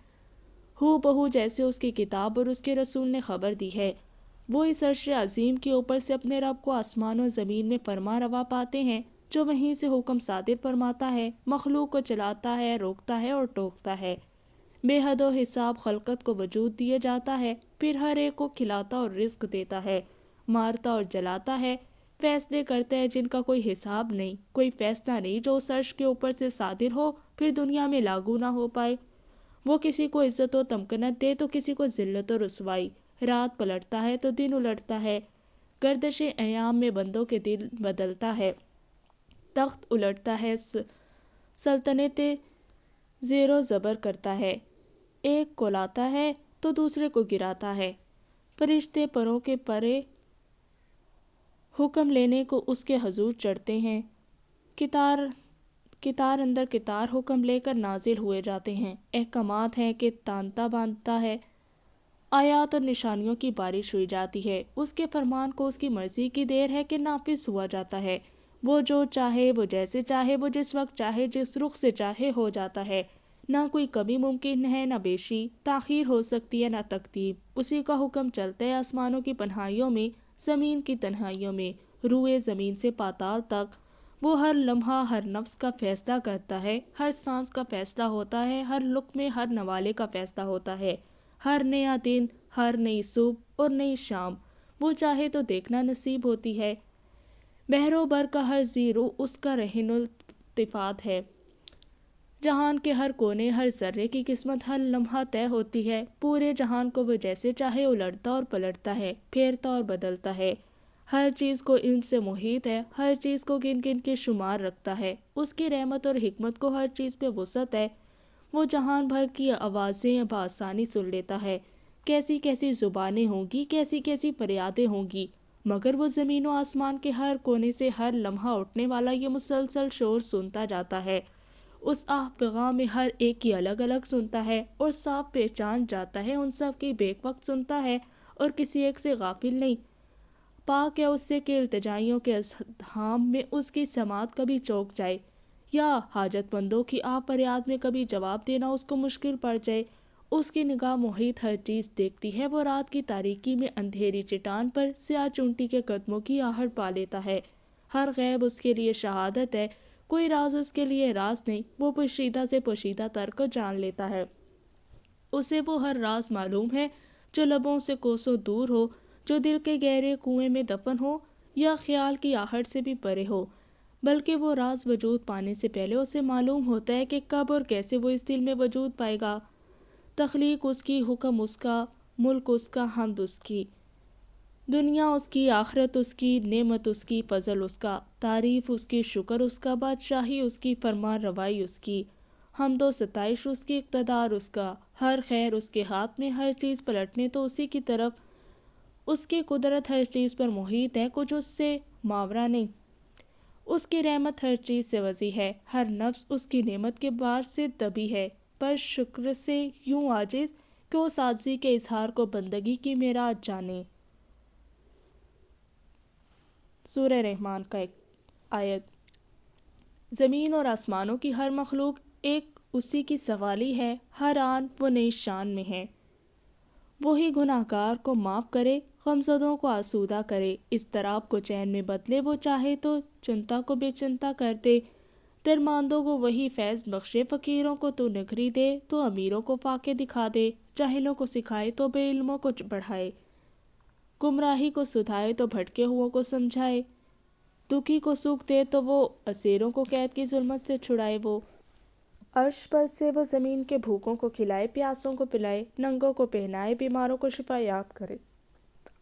ہو بہو جیسے اس کی کتاب اور اس کے رسول نے خبر دی ہے۔ وہ اس عرش عظیم کے اوپر سے اپنے رب کو آسمان و زمین میں فرما روا پاتے ہیں، جو وہیں سے حکم صادر فرماتا ہے، مخلوق کو چلاتا ہے، روکتا ہے اور ٹوکتا ہے، بے حد و حساب خلقت کو وجود دیے جاتا ہے، پھر ہر ایک کو کھلاتا اور رزق دیتا ہے، مارتا اور جلاتا ہے، فیصلے کرتا ہے جن کا کوئی حساب نہیں، کوئی فیصلہ نہیں جو اس عرش کے اوپر سے صادر ہو پھر دنیا میں لاگو نہ ہو پائے۔ وہ کسی کو عزت و تمکنت دے تو کسی کو ذلت و رسوائی، رات پلٹتا ہے تو دن الٹتا ہے، گردش ایام میں بندوں کے دل بدلتا ہے، تخت الٹتا ہے، سلطنتیں زیر و زبر کرتا ہے، ایک کو لاتا ہے تو دوسرے کو گراتا ہے، فرشتے پروں کے پرے حکم لینے کو اس کے حضور چڑھتے ہیں، کتار اندر کتار حکم لے کر نازل ہوئے جاتے ہیں، احکامات ہیں کہ تانتا باندھتا ہے، آیات اور نشانیوں کی بارش ہوئی جاتی ہے، اس کے فرمان کو اس کی مرضی کی دیر ہے کہ نافذ ہوا جاتا ہے، وہ جو چاہے، وہ جیسے چاہے، وہ جس وقت چاہے، جس رخ سے چاہے ہو جاتا ہے، نہ کوئی کمی ممکن ہے، نہ بیشی، تاخیر ہو سکتی ہے، نہ تقدیم، اسی کا حکم چلتا ہے آسمانوں کی پنہائیوں میں، زمین کی تنہائیوں میں، روئے زمین سے پاتال تک، وہ ہر لمحہ ہر نفس کا فیصلہ کرتا ہے، ہر سانس کا فیصلہ ہوتا ہے، ہر لقمے ہر نوالے کا فیصلہ ہوتا ہے، ہر نیا دن، ہر نئی صبح اور نئی شام وہ چاہے تو دیکھنا نصیب ہوتی ہے، بحر و بر کا ہر زیرو اس کا رہن التفات ہے، جہان کے ہر کونے ہر ذرے کی قسمت ہر لمحہ طے ہوتی ہے، پورے جہان کو وہ جیسے چاہے الٹتا اور پلٹتا ہے، پھیرتا اور بدلتا ہے، ہر چیز کو علم سے محیط ہے، ہر چیز کو گن گن کے شمار رکھتا ہے، اس کی رحمت اور حکمت کو ہر چیز پہ وسعت ہے، وہ جہان بھر کی آوازیں بآسانی سن لیتا ہے، کیسی کیسی زبانیں ہوں گی، کیسی کیسی فریادیں ہوں گی، مگر وہ زمین و آسمان کے ہر کونے سے ہر لمحہ اٹھنے والا یہ مسلسل شور سنتا جاتا ہے، اس آہ پیغام میں ہر ایک کی الگ الگ سنتا ہے اور صاف پہچان جاتا ہے، ان سب کی بیک وقت سنتا ہے اور کسی ایک سے غافل نہیں، پاک ہے اس سے کہ التجائیوں کے ازدحام میں اس کی سماعت کبھی چوک جائے یا حاجت مندوں کی آہ فریاد میں کبھی جواب دینا اس کو مشکل پڑ جائے، اس کی نگاہ محیط ہر چیز دیکھتی ہے، وہ رات کی تاریکی میں اندھیری چٹان پر سیاہ چونٹی کے قدموں کی آہٹ پا لیتا ہے، ہر غیب اس کے لیے شہادت ہے، کوئی راز اس کے لیے راز نہیں، وہ پوشیدہ سے پوشیدہ تر کو جان لیتا ہے، اسے وہ ہر راز معلوم ہے جو لبوں سے کوسوں دور ہو، جو دل کے گہرے کنویں میں دفن ہو یا خیال کی آہٹ سے بھی پرے ہو، بلکہ وہ راز وجود پانے سے پہلے اسے معلوم ہوتا ہے کہ کب اور کیسے وہ اس دل میں وجود پائے گا، تخلیق اس کی، حکم اس کا، ملک اس کا، حمد اس کی، دنیا اس کی، آخرت اس کی، نعمت اس کی، فضل اس کا، تعریف اس کی، شکر اس کا، بادشاہی اس کی، فرمان روائی اس کی، حمد و ستائش اس کی، اقتدار اس کا، ہر خیر اس کے ہاتھ میں، ہر چیز پلٹنے تو اسی کی طرف، اس کی قدرت ہر چیز پر محیط ہے، کچھ اس سے ماورا نہیں، اس کی رحمت ہر چیز سے وسیع ہے، ہر نفس اس کی نعمت کے بار سے دبی ہے، پر شکر سے یوں عاجز کہ اس عاجزی کے اظہار کو بندگی کی معراج جانے۔ سورہ رحمان کا ایک آیت۔ زمین اور آسمانوں کی ہر مخلوق ایک اسی کی سوالی ہے، ہر آن وہ نئی شان میں ہے، وہی گناہگار کو معاف کرے، غمزدوں کو آسودہ کرے، اضطراب کو چین میں بدلے، وہ چاہے تو چنتا کو بے چنتا کر دے، درماندوں کو وہی فیض بخشے، فقیروں کو تو نگری دے تو امیروں کو فاقے دکھا دے، جاہلوں کو سکھائے تو بے علموں کو بڑھائے، گمراہی کو سدھائے تو بھٹکے ہوئوں کو سمجھائے، دکھی کو سکھ دے تو وہ اسیروں کو قید کی ظلمت سے چھڑائے، وہ عرش پر سے وہ زمین کے بھوکوں کو کھلائے، پیاسوں کو پلائے، ننگوں کو پہنائے، بیماروں کو شفا یاب کرے،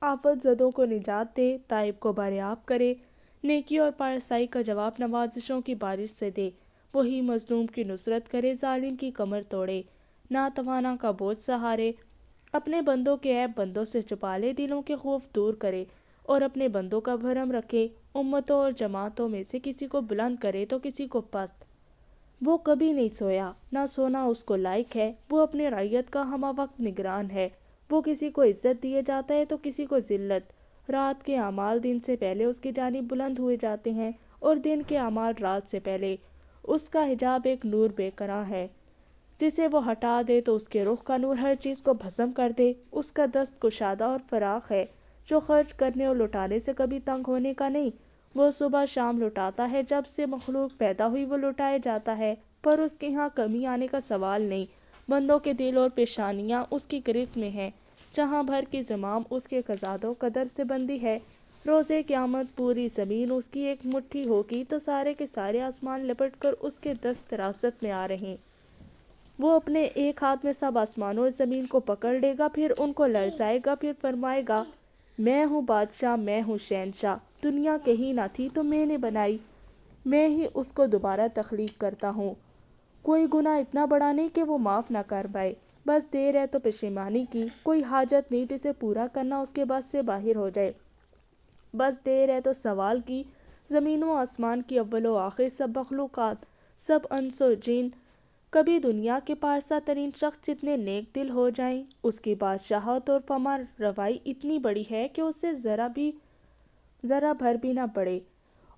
آفت زدوں کو نجات دے، تائب کو باریاب کرے، نیکی اور پارسائی کا جواب نوازشوں کی بارش سے دے، وہی مظلوم کی نصرت کرے، ظالم کی کمر توڑے، ناتوانا کا بوجھ سہارے، اپنے بندوں کے عیب بندوں سے چھپا لے، دلوں کے خوف دور کرے اور اپنے بندوں کا بھرم رکھے، امتوں اور جماعتوں میں سے کسی کو بلند کرے تو کسی کو پست، وہ کبھی نہیں سویا، نہ سونا اس کو لائق ہے، وہ اپنے رعیت کا ہمہ وقت نگران ہے، وہ کسی کو عزت دیے جاتا ہے تو کسی کو ذلت، رات کے اعمال دن سے پہلے اس کی جانب بلند ہوئے جاتے ہیں اور دن کے اعمال رات سے پہلے، اس کا حجاب ایک نور بے کراں ہے، جسے وہ ہٹا دے تو اس کے رخ کا نور ہر چیز کو بھسم کر دے، اس کا دست کشادہ اور فراخ ہے، جو خرچ کرنے اور لٹانے سے کبھی تنگ ہونے کا نہیں، وہ صبح شام لٹاتا ہے، جب سے مخلوق پیدا ہوئی وہ لٹائے جاتا ہے، پر اس کے ہاں کمی آنے کا سوال نہیں، بندوں کے دل اور پیشانیاں اس کی گرفت میں ہیں، جہاں بھر کی زمام اس کے قضاء و قدر سے بندی ہے، روز قیامت پوری زمین اس کی ایک مٹھی ہوگی تو سارے کے سارے آسمان لپٹ کر اس کے دست راست میں آ رہے، وہ اپنے ایک ہاتھ میں سب آسمانوں اور زمین کو پکڑ لے گا، پھر ان کو لرزائے گا، پھر فرمائے گا، میں ہوں بادشاہ، میں ہوں شہنشاہ، دنیا کہیں نہ تھی تو میں نے بنائی، میں ہی اس کو دوبارہ تخلیق کرتا ہوں، کوئی گناہ اتنا بڑا نہیں کہ وہ معاف نہ کر پائے، بس دیر ہے تو پشیمانی کی، کوئی حاجت نہیں جسے پورا کرنا اس کے بس سے باہر ہو جائے، بس دیر ہے تو سوال کی، زمین و آسمان کی اول و آخر سب مخلوقات، سب انس و جن، کبھی دنیا کے پارسا ترین شخص جتنے نیک دل ہو جائیں، اس کی بادشاہت اور فرمان روائی اتنی بڑی ہے کہ اس سے ذرا بھر بھی نہ پڑے،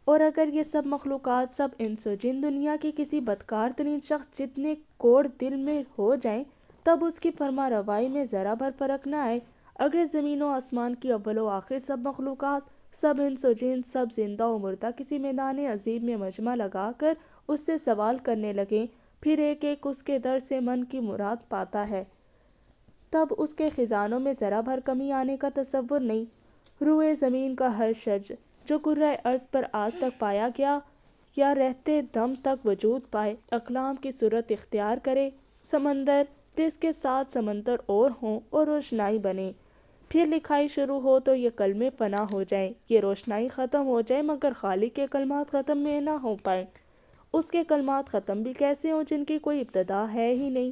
اور اگر یہ سب مخلوقات، سب انس و جن دنیا کے کسی بدکار ترین شخص جتنے کوڑ دل میں ہو جائیں، تب اس کی فرما روائی میں ذرا بھر فرق نہ آئے، اگر زمین و آسمان کی اول و آخر سب مخلوقات، سب انس و جن، سب زندہ و مردہ کسی میدان عظیم میں مجمع لگا کر اس سے سوال کرنے لگیں، پھر ایک ایک اس کے در سے من کی مراد پاتا ہے، تب اس کے خزانوں میں ذرا بھر کمی آنے کا تصور نہیں، روئے زمین کا ہر شج جو کرۂ ارض پر آج تک پایا گیا یا رہتے دم تک وجود پائے، اقلام کی صورت اختیار کرے، سمندر جس کے ساتھ سمندر اور ہوں اور روشنائی بنے، پھر لکھائی شروع ہو تو یہ کلمے فنا ہو جائیں، یہ روشنائی ختم ہو جائے، مگر خالق کے کلمات ختم میں نہ ہو پائیں۔ اس کے کلمات ختم بھی کیسے ہوں جن کی کوئی ابتدا ہے ہی نہیں،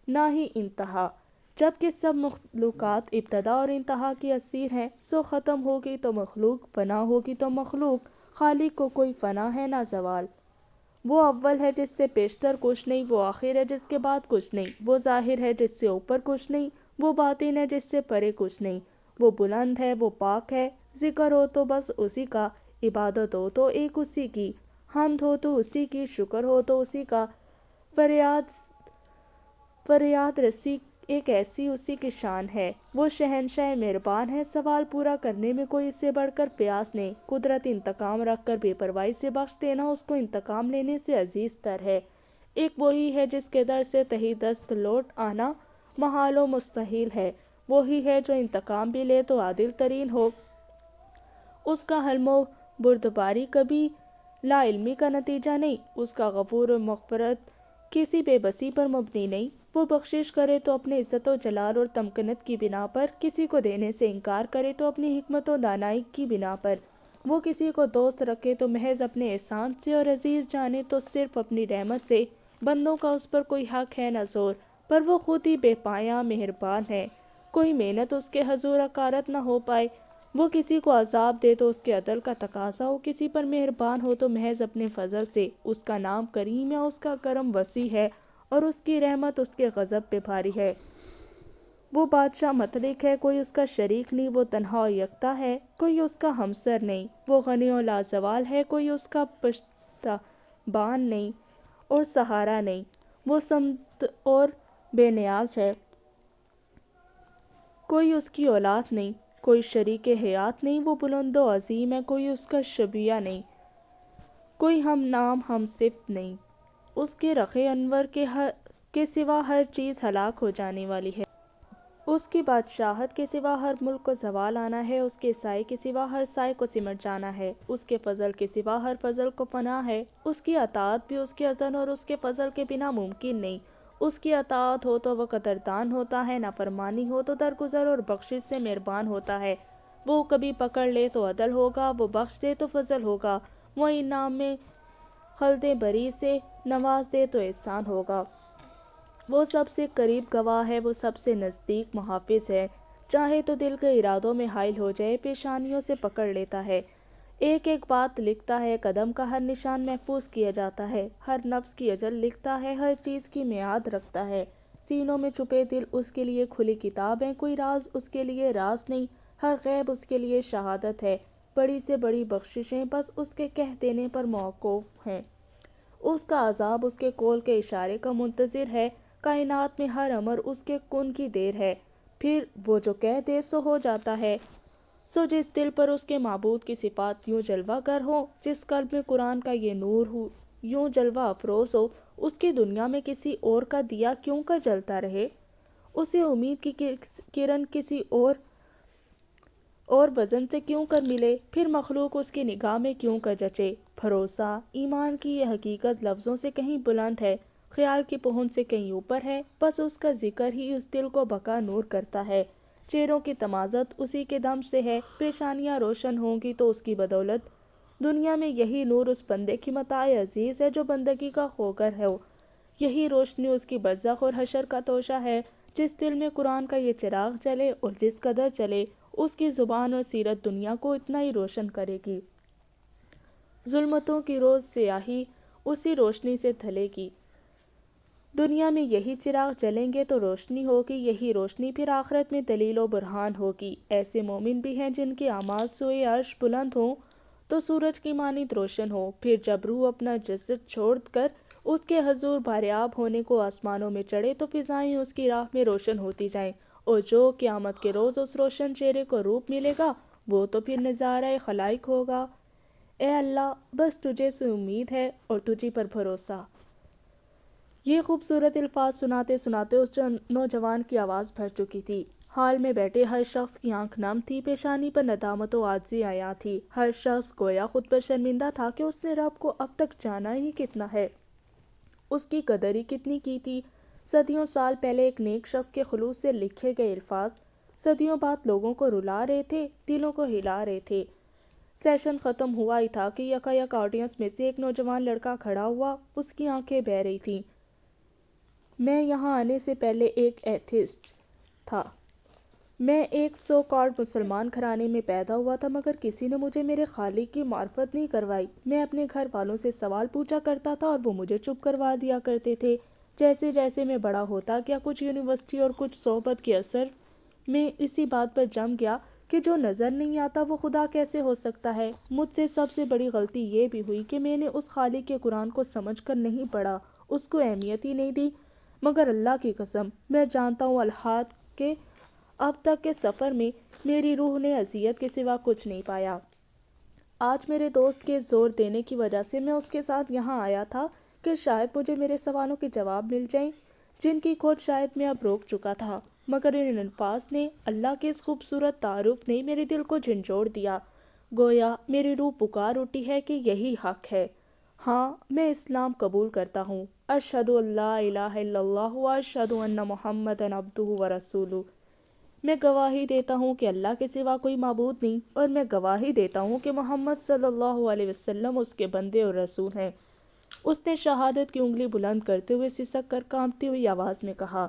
نہ ہی انتہا۔ جبکہ سب مخلوقات ابتدا اور انتہا کی اسیر ہیں، سو ختم ہوگی تو مخلوق، فنا ہوگی تو مخلوق۔ خالق کو کوئی فنا ہے نہ زوال۔ وہ اول ہے جس سے پیشتر کچھ نہیں، وہ آخر ہے جس کے بعد کچھ نہیں، وہ ظاہر ہے جس سے اوپر کچھ نہیں، وہ باطن ہے جس سے پرے کچھ نہیں، وہ بلند ہے، وہ پاک ہے۔ ذکر ہو تو بس اسی کا، عبادت ہو تو ایک اسی کی، حمد ہو تو اسی کی، شکر ہو تو اسی کا، فریاد رسی ایک ایسی اسی کی شان ہے۔ وہ شہنشاہ مہربان ہے، سوال پورا کرنے میں کوئی اس سے بڑھ کر پیاس نہیں۔ قدرت انتقام رکھ کر بے پرواہی سے بخش دینا اس کو انتقام لینے سے عزیز تر ہے۔ ایک وہی ہے جس کے در سے تہی دست لوٹ آنا محال و مستحیل ہے، وہی ہے جو انتقام بھی لے تو عادل ترین ہو۔ اس کا حلم و بردباری کبھی لا علمی کا نتیجہ نہیں، اس کا غفور و مغفرت کسی بے بسی پر مبنی نہیں۔ وہ بخشش کرے تو اپنے عزت و جلال اور تمکنت کی بنا پر، کسی کو دینے سے انکار کرے تو اپنی حکمت و دانائی کی بنا پر، وہ کسی کو دوست رکھے تو محض اپنے احسان سے، اور عزیز جانے تو صرف اپنی رحمت سے۔ بندوں کا اس پر کوئی حق ہے نہ زور، پر وہ خود ہی بے پایاں مہربان ہے، کوئی محنت اس کے حضور حقارت نہ ہو پائے۔ وہ کسی کو عذاب دے تو اس کے عدل کا تقاضا ہو، کسی پر مہربان ہو تو محض اپنے فضل سے۔ اس کا نام کریم ہے، اس کا کرم وسیع ہے، اور اس کی رحمت اس کے غضب پہ بھاری ہے۔ وہ بادشاہ مطلق ہے، کوئی اس کا شریک نہیں، وہ تنہا و یکتا ہے، کوئی اس کا ہمسر نہیں۔ وہ غنی و لازوال ہے، کوئی اس کا پشتبان نہیں اور سہارا نہیں۔ وہ صمد اور بے نیاز ہے، کوئی اس کی اولاد نہیں، کوئی شریک حیات نہیں۔ وہ بلند و عظیم ہے، کوئی اس کا شبیہ نہیں، کوئی ہم نام ہم صفت نہیں۔ اس کے رخ انور کے سوا ہر چیز ہلاک ہو جانے والی ہے۔ اس کی بادشاہت کے سوا ہر ملک کو زوال آنا ہے، اس کے سائے کے سوا ہر سائے کو سمٹ جانا ہے، اس کے فضل کے سوا ہر فضل کو فنا ہے۔ اس کی اطاعت بھی اس کے اذن اور اس کے فضل کے بنا ممکن نہیں۔ اس کی اطاعت ہو تو وہ قدردان ہوتا ہے، نافرمانی ہو تو درگزر اور بخشش سے مہربان ہوتا ہے۔ وہ کبھی پکڑ لے تو عدل ہوگا، وہ بخش دے تو فضل ہوگا، وہ انعام میں خلد بری سے نواز دے تو احسان ہوگا۔ وہ سب سے قریب گواہ ہے، وہ سب سے نزدیک محافظ ہے، چاہے تو دل کے ارادوں میں حائل ہو جائے، پیشانیوں سے پکڑ لیتا ہے، ایک ایک بات لکھتا ہے، قدم کا ہر نشان محفوظ کیا جاتا ہے، ہر نفس کی اجل لکھتا ہے، ہر چیز کی میعاد رکھتا ہے۔ سینوں میں چھپے دل اس کے لیے کھلی کتاب ہیں، کوئی راز اس کے لیے راز نہیں، ہر غیب اس کے لیے شہادت ہے۔ بڑی سے بڑی بخششیں بس اس کے کہہ دینے پر موقوف ہیں، اس کا عذاب اس کے قول کے اشارے کا منتظر ہے۔ کائنات میں ہر امر اس کے کن کی دیر ہے، پھر وہ جو کہہ دے سو ہو جاتا ہے۔ سو جس دل پر اس کے معبود کی صفات یوں جلوہ گر ہوں، جس قلب میں قرآن کا یہ نور یوں جلوہ افروز ہو، اس کی دنیا میں کسی اور کا دیا کیوں کر جلتا رہے، اسے امید کی کرن کسی اور وزن سے کیوں کر ملے، پھر مخلوق اس کی نگاہ میں کیوں کر جچے۔ بھروسہ، ایمان کی یہ حقیقت لفظوں سے کہیں بلند ہے، خیال کی پہنچ سے کہیں اوپر ہے، بس اس کا ذکر ہی اس دل کو بقا نور کرتا ہے۔ چہروں کی تمازت اسی کے دم سے ہے، پیشانیاں روشن ہوں گی تو اس کی بدولت۔ دنیا میں یہی نور اس بندے کی متاع عزیز ہے جو بندگی کا خوگر ہو، یہی روشنی اس کی برزخ اور حشر کا توشہ ہے۔ جس دل میں قرآن کا یہ چراغ جلے اور جس قدر چلے، اس کی زبان اور سیرت دنیا کو اتنا ہی روشن کرے گی۔ ظلمتوں کی روز سیاہی اسی روشنی سے دھلے گی۔ دنیا میں یہی چراغ جلیں گے تو روشنی ہوگی، یہی روشنی پھر آخرت میں دلیل و برہان ہوگی۔ ایسے مومن بھی ہیں جن کے اعمال سوئے عرش بلند ہوں تو سورج کی مانند روشن ہوں، پھر جب روح اپنا جسد چھوڑ کر اس کے حضور بارآب ہونے کو آسمانوں میں چڑھے تو فضائیں اس کی راہ میں روشن ہوتی جائیں، اور جو قیامت کے روز اس روشن چہرے کو روپ ملے گا، وہ تو پھر نظارۂ خلائق ہوگا۔ اے اللہ، بس تجھے سے امید ہے اور تجھی پر بھروسہ۔ یہ خوبصورت الفاظ سناتے سناتے اس نوجوان کی آواز بھر چکی تھی۔ ہال میں بیٹھے ہر شخص کی آنکھ نم تھی، پیشانی پر ندامت و عاجزی عیاں تھی۔ ہر شخص گویا خود پر شرمندہ تھا کہ اس نے رب کو اب تک جانا ہی کتنا ہے، اس کی قدر ہی کتنی کی تھی۔ صدیوں سال پہلے ایک نیک شخص کے خلوص سے لکھے گئے الفاظ صدیوں بعد لوگوں کو رلا رہے تھے، دلوں کو ہلا رہے تھے۔ سیشن ختم ہوا ہی تھا کہ یکایک آڈینس میں سے ایک نوجوان لڑکا کھڑا ہوا، اس کی آنکھیں بہہ رہی تھیں۔ میں یہاں آنے سے پہلے ایک ایتھیسٹ تھا۔ میں ایک سو کالڈ مسلمان گھرانے میں پیدا ہوا تھا، مگر کسی نے مجھے میرے خالق کی معرفت نہیں کروائی۔ میں اپنے گھر والوں سے سوال پوچھا کرتا تھا اور وہ مجھے چپ کروا دیا کرتے تھے۔ جیسے جیسے میں بڑا ہوتا گیا، کچھ یونیورسٹی اور کچھ صحبت کے اثر میں اسی بات پر جم گیا کہ جو نظر نہیں آتا وہ خدا کیسے ہو سکتا ہے۔ مجھ سے سب سے بڑی غلطی یہ بھی ہوئی کہ میں نے اس خالق کے قرآن کو سمجھ کر نہیں پڑھا، اس کو اہمیت ہی نہیں دی۔ مگر اللہ کی قسم، میں جانتا ہوں الحاد کہ اب تک کے سفر میں میری روح نے اذیت کے سوا کچھ نہیں پایا۔ آج میرے دوست کے زور دینے کی وجہ سے میں اس کے ساتھ یہاں آیا تھا کہ شاید مجھے میرے سوالوں کے جواب مل جائیں جن کی کھوج شاید میں اب روک چکا تھا۔ مگر ان الفاظ نے، اللہ کے اس خوبصورت تعارف نے میرے دل کو جھنجھوڑ دیا۔ گویا میری روح پکار اٹھی ہے کہ یہی حق ہے۔ ہاں، میں اسلام قبول کرتا ہوں۔ اشہد ان لا الہ الا اللہ و اشہد ان محمدًا عبدہ و رسولہ۔ میں گواہی دیتا ہوں کہ اللہ کے سوا کوئی معبود نہیں، اور میں گواہی دیتا ہوں کہ محمد صلی اللہ علیہ وسلم اس کے بندے اور رسول ہیں۔ اس نے شہادت کی انگلی بلند کرتے ہوئے سسک کر کانپتی ہوئی آواز میں کہا۔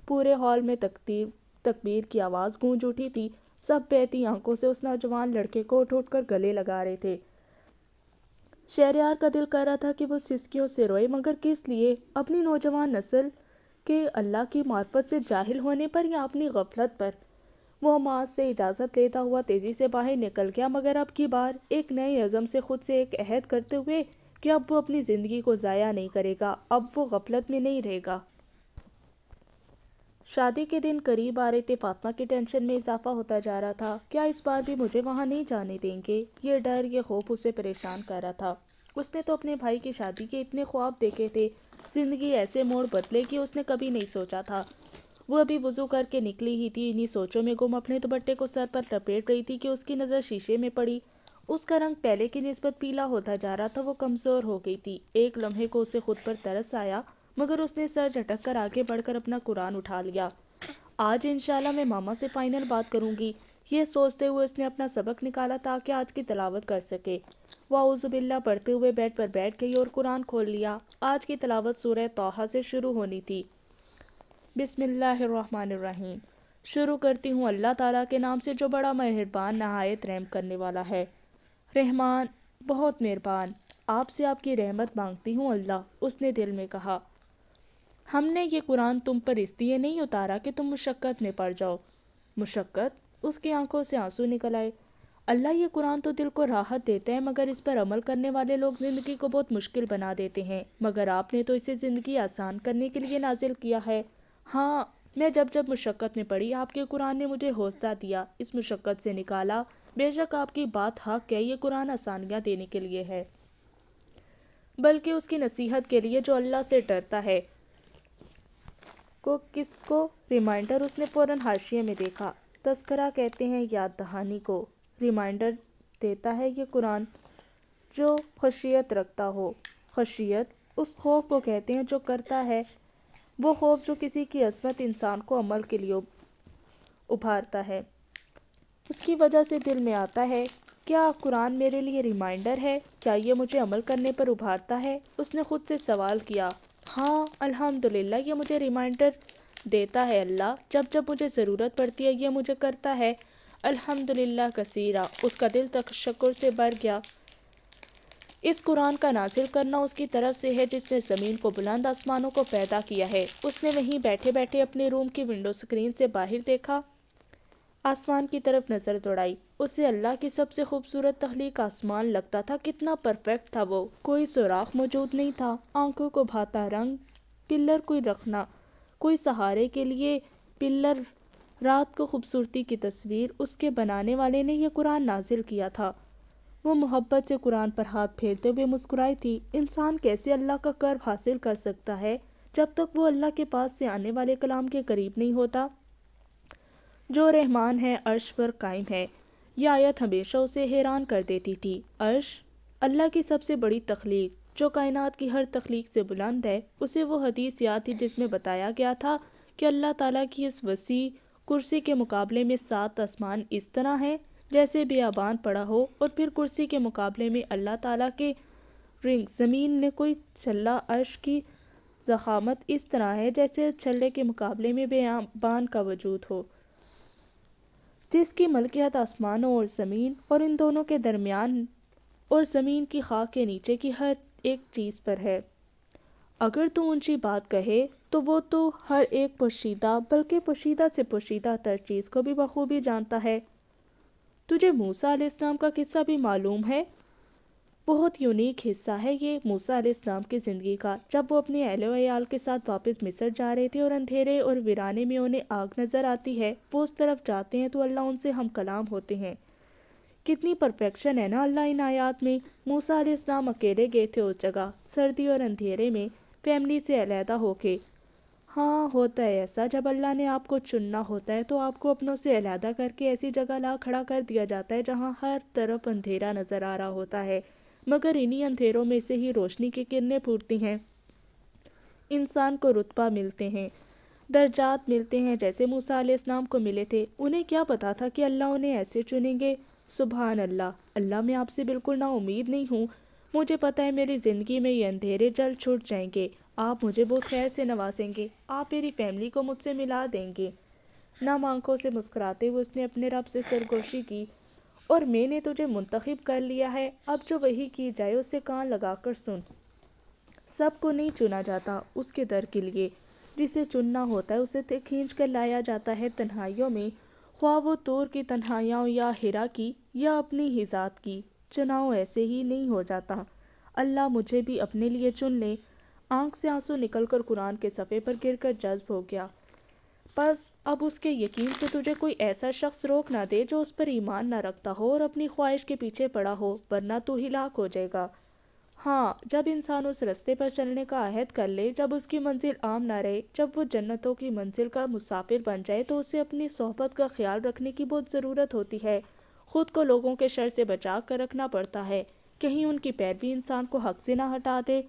پورے ہال میں تکبیر کی آواز گونج اٹھی تھی۔ سب بہتی آنکھوں سے اس نوجوان لڑکے کو اٹھ اٹھ کر گلے لگا رہے تھے۔ شہریار کا دل کر رہا تھا کہ وہ سسکیوں سے روئے، مگر کس لیے؟ اپنی نوجوان نسل کے اللہ کی معرفت سے جاہل ہونے پر یا اپنی غفلت پر؟ وہ معاذ سے اجازت لیتا ہوا تیزی سے باہر نکل گیا، مگر اب کی بار ایک نئے عزم سے خود سے ایک عہد کرتے ہوئے کہ اب وہ اپنی زندگی کو ضائع نہیں کرے گا، اب وہ غفلت میں نہیں رہے گا۔ شادی کے دن قریب آ رہے تھے۔ فاطمہ کی ٹینشن میں اضافہ ہوتا جا رہا تھا۔ کیا اس بار بھی مجھے وہاں نہیں جانے دیں گے؟ یہ ڈر، یہ خوف اسے پریشان کر رہا تھا۔ اس نے تو اپنے بھائی کی شادی کے اتنے خواب دیکھے تھے، زندگی ایسے موڑ بدلے گی اس نے کبھی نہیں سوچا تھا۔ وہ ابھی وضو کر کے نکلی ہی تھی، انہی سوچوں میں گم اپنے دوپٹے کو سر پر لپیٹ رہی تھی کہ اس کی نظر شیشے میں پڑی۔ اس کا رنگ پہلے کی نسبت پیلا ہوتا جا رہا تھا، وہ کمزور ہو گئی تھی۔ ایک لمحے کو اسے خود پر ترس آیا، مگر اس نے سر جھٹک کر آگے بڑھ کر اپنا قرآن اٹھا لیا۔ آج انشاءاللہ میں ماما سے فائنل بات کروں گی، یہ سوچتے ہوئے اس نے اپنا سبق نکالا تاکہ آج کی تلاوت کر سکے۔ وہ اعوذ باللہ پڑھتے ہوئے بیڈ پر بیٹھ گئی اور قرآن کھول لیا۔ آج کی تلاوت سورہ طٰہٰ سے شروع ہونی تھی۔ بسم اللہ الرحمن الرحیم۔ شروع کرتی ہوں اللہ تعالیٰ کے نام سے جو بڑا مہربان نہایت رحم کرنے والا ہے۔ رحمان، بہت مہربان۔ آپ سے آپ کی رحمت مانگتی ہوں اللہ، اس نے دل میں کہا۔ ہم نے یہ قرآن تم پر اس لیے نہیں اتارا کہ تم مشقت میں پڑ جاؤ۔ مشقت؟ اس کی آنکھوں سے آنسو نکل آئے۔ اللہ، یہ قرآن تو دل کو راحت دیتا ہے، مگر اس پر عمل کرنے والے لوگ زندگی کو بہت مشکل بنا دیتے ہیں۔ مگر آپ نے تو اسے زندگی آسان کرنے کے لیے نازل کیا ہے۔ ہاں، میں جب مشقت میں پڑی، آپ کے قرآن نے مجھے حوصلہ دیا، اس مشقت سے نکالا۔ بے شک آپ کی بات حق ہے، یہ قرآن آسانیاں دینے کے لیے ہے، بلکہ اس کی نصیحت کے لیے جو اللہ سے ڈرتا ہے۔ کس کو؟ ریمائنڈر؟ اس نے فوراً حاشیے میں دیکھا۔ تذکرہ کہتے ہیں یاد دہانی کو، ریمائنڈر دیتا ہے یہ قرآن جو خشیت رکھتا ہو۔ خشیت اس خوف کو کہتے ہیں جو کرتا ہے، وہ خوف جو کسی کی عظمت انسان کو عمل کے لیے ابھارتا ہے، اس کی وجہ سے دل میں آتا ہے۔ کیا قرآن میرے لیے ریمائنڈر ہے؟ کیا یہ مجھے عمل کرنے پر ابھارتا ہے؟ اس نے خود سے سوال کیا۔ ہاں، الحمدللہ، یہ مجھے ریمائنڈر دیتا ہے اللہ، جب مجھے ضرورت پڑتی ہے، یہ مجھے کرتا ہے۔ الحمدللہ کثیرا، اس کا دل تشکر سے بھر گیا۔ اس قرآن کا نازل کرنا اس کی طرف سے ہے جس نے زمین کو بلند، آسمانوں کو پیدا کیا ہے۔ اس نے وہیں بیٹھے بیٹھے اپنے روم کی ونڈو سکرین سے باہر دیکھا، آسمان کی طرف نظر دوڑائی۔ اسے اللہ کی سب سے خوبصورت تخلیق آسمان لگتا تھا، کتنا پرفیکٹ تھا وہ، کوئی سوراخ موجود نہیں تھا، آنکھوں کو بھاتا رنگ، پلر کوئی رکھنا، کوئی سہارے کے لیے پلر، رات کو خوبصورتی کی تصویر۔ اس کے بنانے والے نے یہ قرآن نازل کیا تھا۔ وہ محبت سے قرآن پر ہاتھ پھیرتے ہوئے مسکرائی تھی۔ انسان کیسے اللہ کا قرب حاصل کر سکتا ہے جب تک وہ اللہ کے پاس سے آنے والے کلام کے قریب نہیں ہوتا؟ جو رحمان ہے عرش پر قائم ہے۔ یہ آیت ہمیشہ اسے حیران کر دیتی تھی۔ عرش اللہ کی سب سے بڑی تخلیق جو کائنات کی ہر تخلیق سے بلند ہے۔ اسے وہ حدیث یاد تھی جس میں بتایا گیا تھا کہ اللہ تعالیٰ کی اس وسیع کرسی کے مقابلے میں 7 آسمان اس طرح ہیں جیسے بیابان پڑا ہو، اور پھر کرسی کے مقابلے میں اللہ تعالیٰ کے رنگ زمین میں کوئی چھلا۔ عرش کی ضخامت اس طرح ہے جیسے چھلے کے مقابلے میں بیابان کا وجود ہو، جس کی ملکیت آسمانوں اور زمین اور ان دونوں کے درمیان اور زمین کی خاک کے نیچے کی ہر ایک چیز پر ہے۔ اگر تو اونچی بات کہے تو وہ تو ہر ایک پوشیدہ بلکہ پوشیدہ سے پوشیدہ تر چیز کو بھی بخوبی جانتا ہے۔ تجھے موسیٰ علیہ السلام کا قصہ بھی معلوم ہے؟ بہت یونیک حصہ ہے یہ موسیٰ علیہ السلام کی زندگی کا۔ جب وہ اپنے اہل و عیال کے ساتھ واپس مصر جا رہے تھے اور اندھیرے اور ویرانے میں انہیں آگ نظر آتی ہے، وہ اس طرف جاتے ہیں تو اللہ ان سے ہم کلام ہوتے ہیں۔ کتنی پرفیکشن ہے نا اللہ ان آیات میں۔ موسیٰ علیہ السلام اکیلے گئے تھے اس جگہ، سردی اور اندھیرے میں، فیملی سے علیحدہ ہو کے۔ ہاں ہوتا ہے ایسا، جب اللہ نے آپ کو چننا ہوتا ہے تو آپ کو اپنوں سے علیحدہ کر کے ایسی جگہ لا کھڑا کر دیا جاتا ہے جہاں ہر طرف اندھیرا نظر آ رہا ہوتا ہے، مگر انہی اندھیروں میں سے ہی روشنی کی کرنیں پھوٹتی ہیں۔ انسان کو رتبہ ملتے ہیں، درجات ملتے ہیں جیسے موسیٰ علیہ السلام کو ملے تھے۔ انہیں کیا پتا تھا کہ اللہ انہیں ایسے چنیں گے؟ سبحان اللہ۔ اللہ میں آپ سے بالکل نا امید نہیں ہوں۔ مجھے پتا ہے میری زندگی میں یہ اندھیرے جلد چھٹ جائیں گے، آپ مجھے بہت خیر سے نوازیں گے، آپ میری فیملی کو مجھ سے ملا دیں گے۔ نم آنکھوں سے مسکراتے ہوئے اس نے اپنے رب سے سرگوشی کی، اور میں نے تجھے منتخب کر لیا ہے، اب جو وحی کی جائے اسے کان لگا کر سن۔ سب کو نہیں چنا جاتا اس کے در کے لیے، جسے چننا ہوتا ہے اسے کھینچ کر لایا جاتا ہے تنہائیوں میں، خواہ وہ طور کی تنہائیاں ہوں یا ہرا کی یا اپنی ہی ذات کی۔ چناؤ ایسے ہی نہیں ہو جاتا۔ اللہ مجھے بھی اپنے لیے چن لے۔ آنکھ سے آنسو نکل کر قرآن کے صفحے پر گر کر جذب ہو گیا۔ بس اب اس کے یقین سے تجھے کوئی ایسا شخص روک نہ دے جو اس پر ایمان نہ رکھتا ہو اور اپنی خواہش کے پیچھے پڑا ہو، ورنہ تو ہلاک ہو جائے گا۔ ہاں جب انسان اس رستے پر چلنے کا عہد کر لے جب اس کی منزل عام نہ رہے، جب وہ جنتوں کی منزل کا مسافر بن جائے، تو اسے اپنی صحبت کا خیال رکھنے کی بہت ضرورت ہوتی ہے۔ خود کو لوگوں کے شر سے بچا کر رکھنا پڑتا ہے، کہیں ان کی پیروی انسان کو حق سے نہ ہٹا دے۔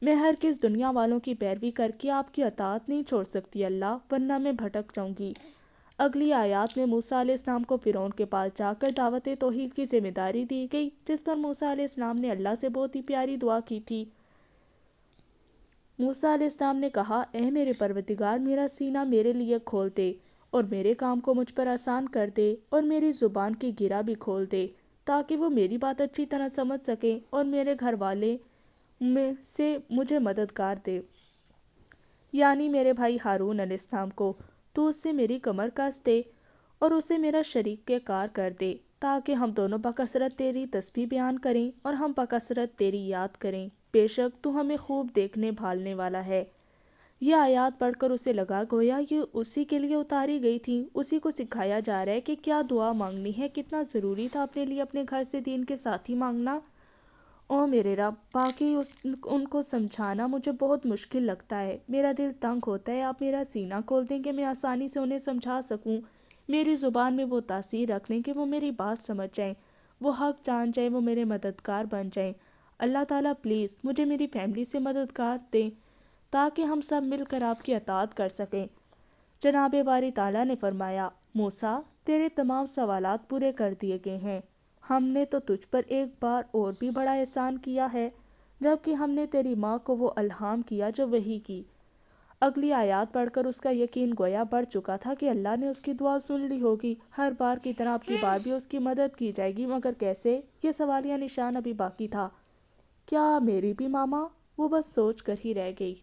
میں ہرگز دنیا والوں کی پیروی کر کے آپ کی اطاعت نہیں چھوڑ سکتی اللہ، ورنہ میں بھٹک جاؤں گی۔ اگلی آیات میں موسیٰ علیہ السلام کو فرعون کے پاس جا کر دعوت توحید کی ذمہ داری دی گئی، جس پر موسیٰ علیہ السلام نے اللہ سے بہت ہی پیاری دعا کی تھی۔ موسیٰ علیہ السلام نے کہا، اے میرے پروردگار، میرا سینہ میرے لیے کھول دے اور میرے کام کو مجھ پر آسان کر دے، اور میری زبان کی گرہ بھی کھول دے تاکہ وہ میری بات اچھی طرح سمجھ سکیں، اور میرے گھر والے میں سے مجھے مددگار دے، یعنی میرے بھائی ہارون علیہ السلام کو۔ تو اس سے میری کمر کس دے اور اسے میرا شریک کار کر دے، تاکہ ہم دونوں بکثرت تیری تسبیح بیان کریں اور ہم بکثرت تیری یاد کریں، بے شک تو ہمیں خوب دیکھنے بھالنے والا ہے۔ یہ آیات پڑھ کر اسے لگا گویا یہ اسی کے لیے اتاری گئی تھی، اسی کو سکھایا جا رہا ہے کہ کیا دعا مانگنی ہے، کتنا ضروری تھا اپنے لیے اپنے گھر سے دین کے ساتھی مانگنا۔ او میرے رب، باقی ان کو سمجھانا مجھے بہت مشکل لگتا ہے، میرا دل تنگ ہوتا ہے، آپ میرا سینہ کھول دیں کہ میں آسانی سے انہیں سمجھا سکوں، میری زبان میں وہ تاثیر رکھ لیں کہ وہ میری بات سمجھ جائیں، وہ حق جان جائیں، وہ میرے مددگار بن جائیں۔ اللہ تعالیٰ پلیز مجھے میری فیملی سے مددگار دیں تاکہ ہم سب مل کر آپ کی اطاعت کر سکیں۔ جناب باری تعالیٰ نے فرمایا، موسیٰ تیرے تمام سوالات پورے کر دیے گئے ہیں، ہم نے تو تجھ پر ایک بار اور بھی بڑا احسان کیا ہے، جبکہ ہم نے تیری ماں کو وہ الہام کیا جو وحی کی۔ اگلی آیات پڑھ کر اس کا یقین گویا بڑھ چکا تھا کہ اللہ نے اس کی دعا سن لی ہوگی، ہر بار کی طرح اب کی بار بھی اس کی مدد کی جائے گی، مگر کیسے؟ یہ سوالیہ نشان ابھی باقی تھا۔ کیا میری بھی ماما؟ وہ بس سوچ کر ہی رہ گئی۔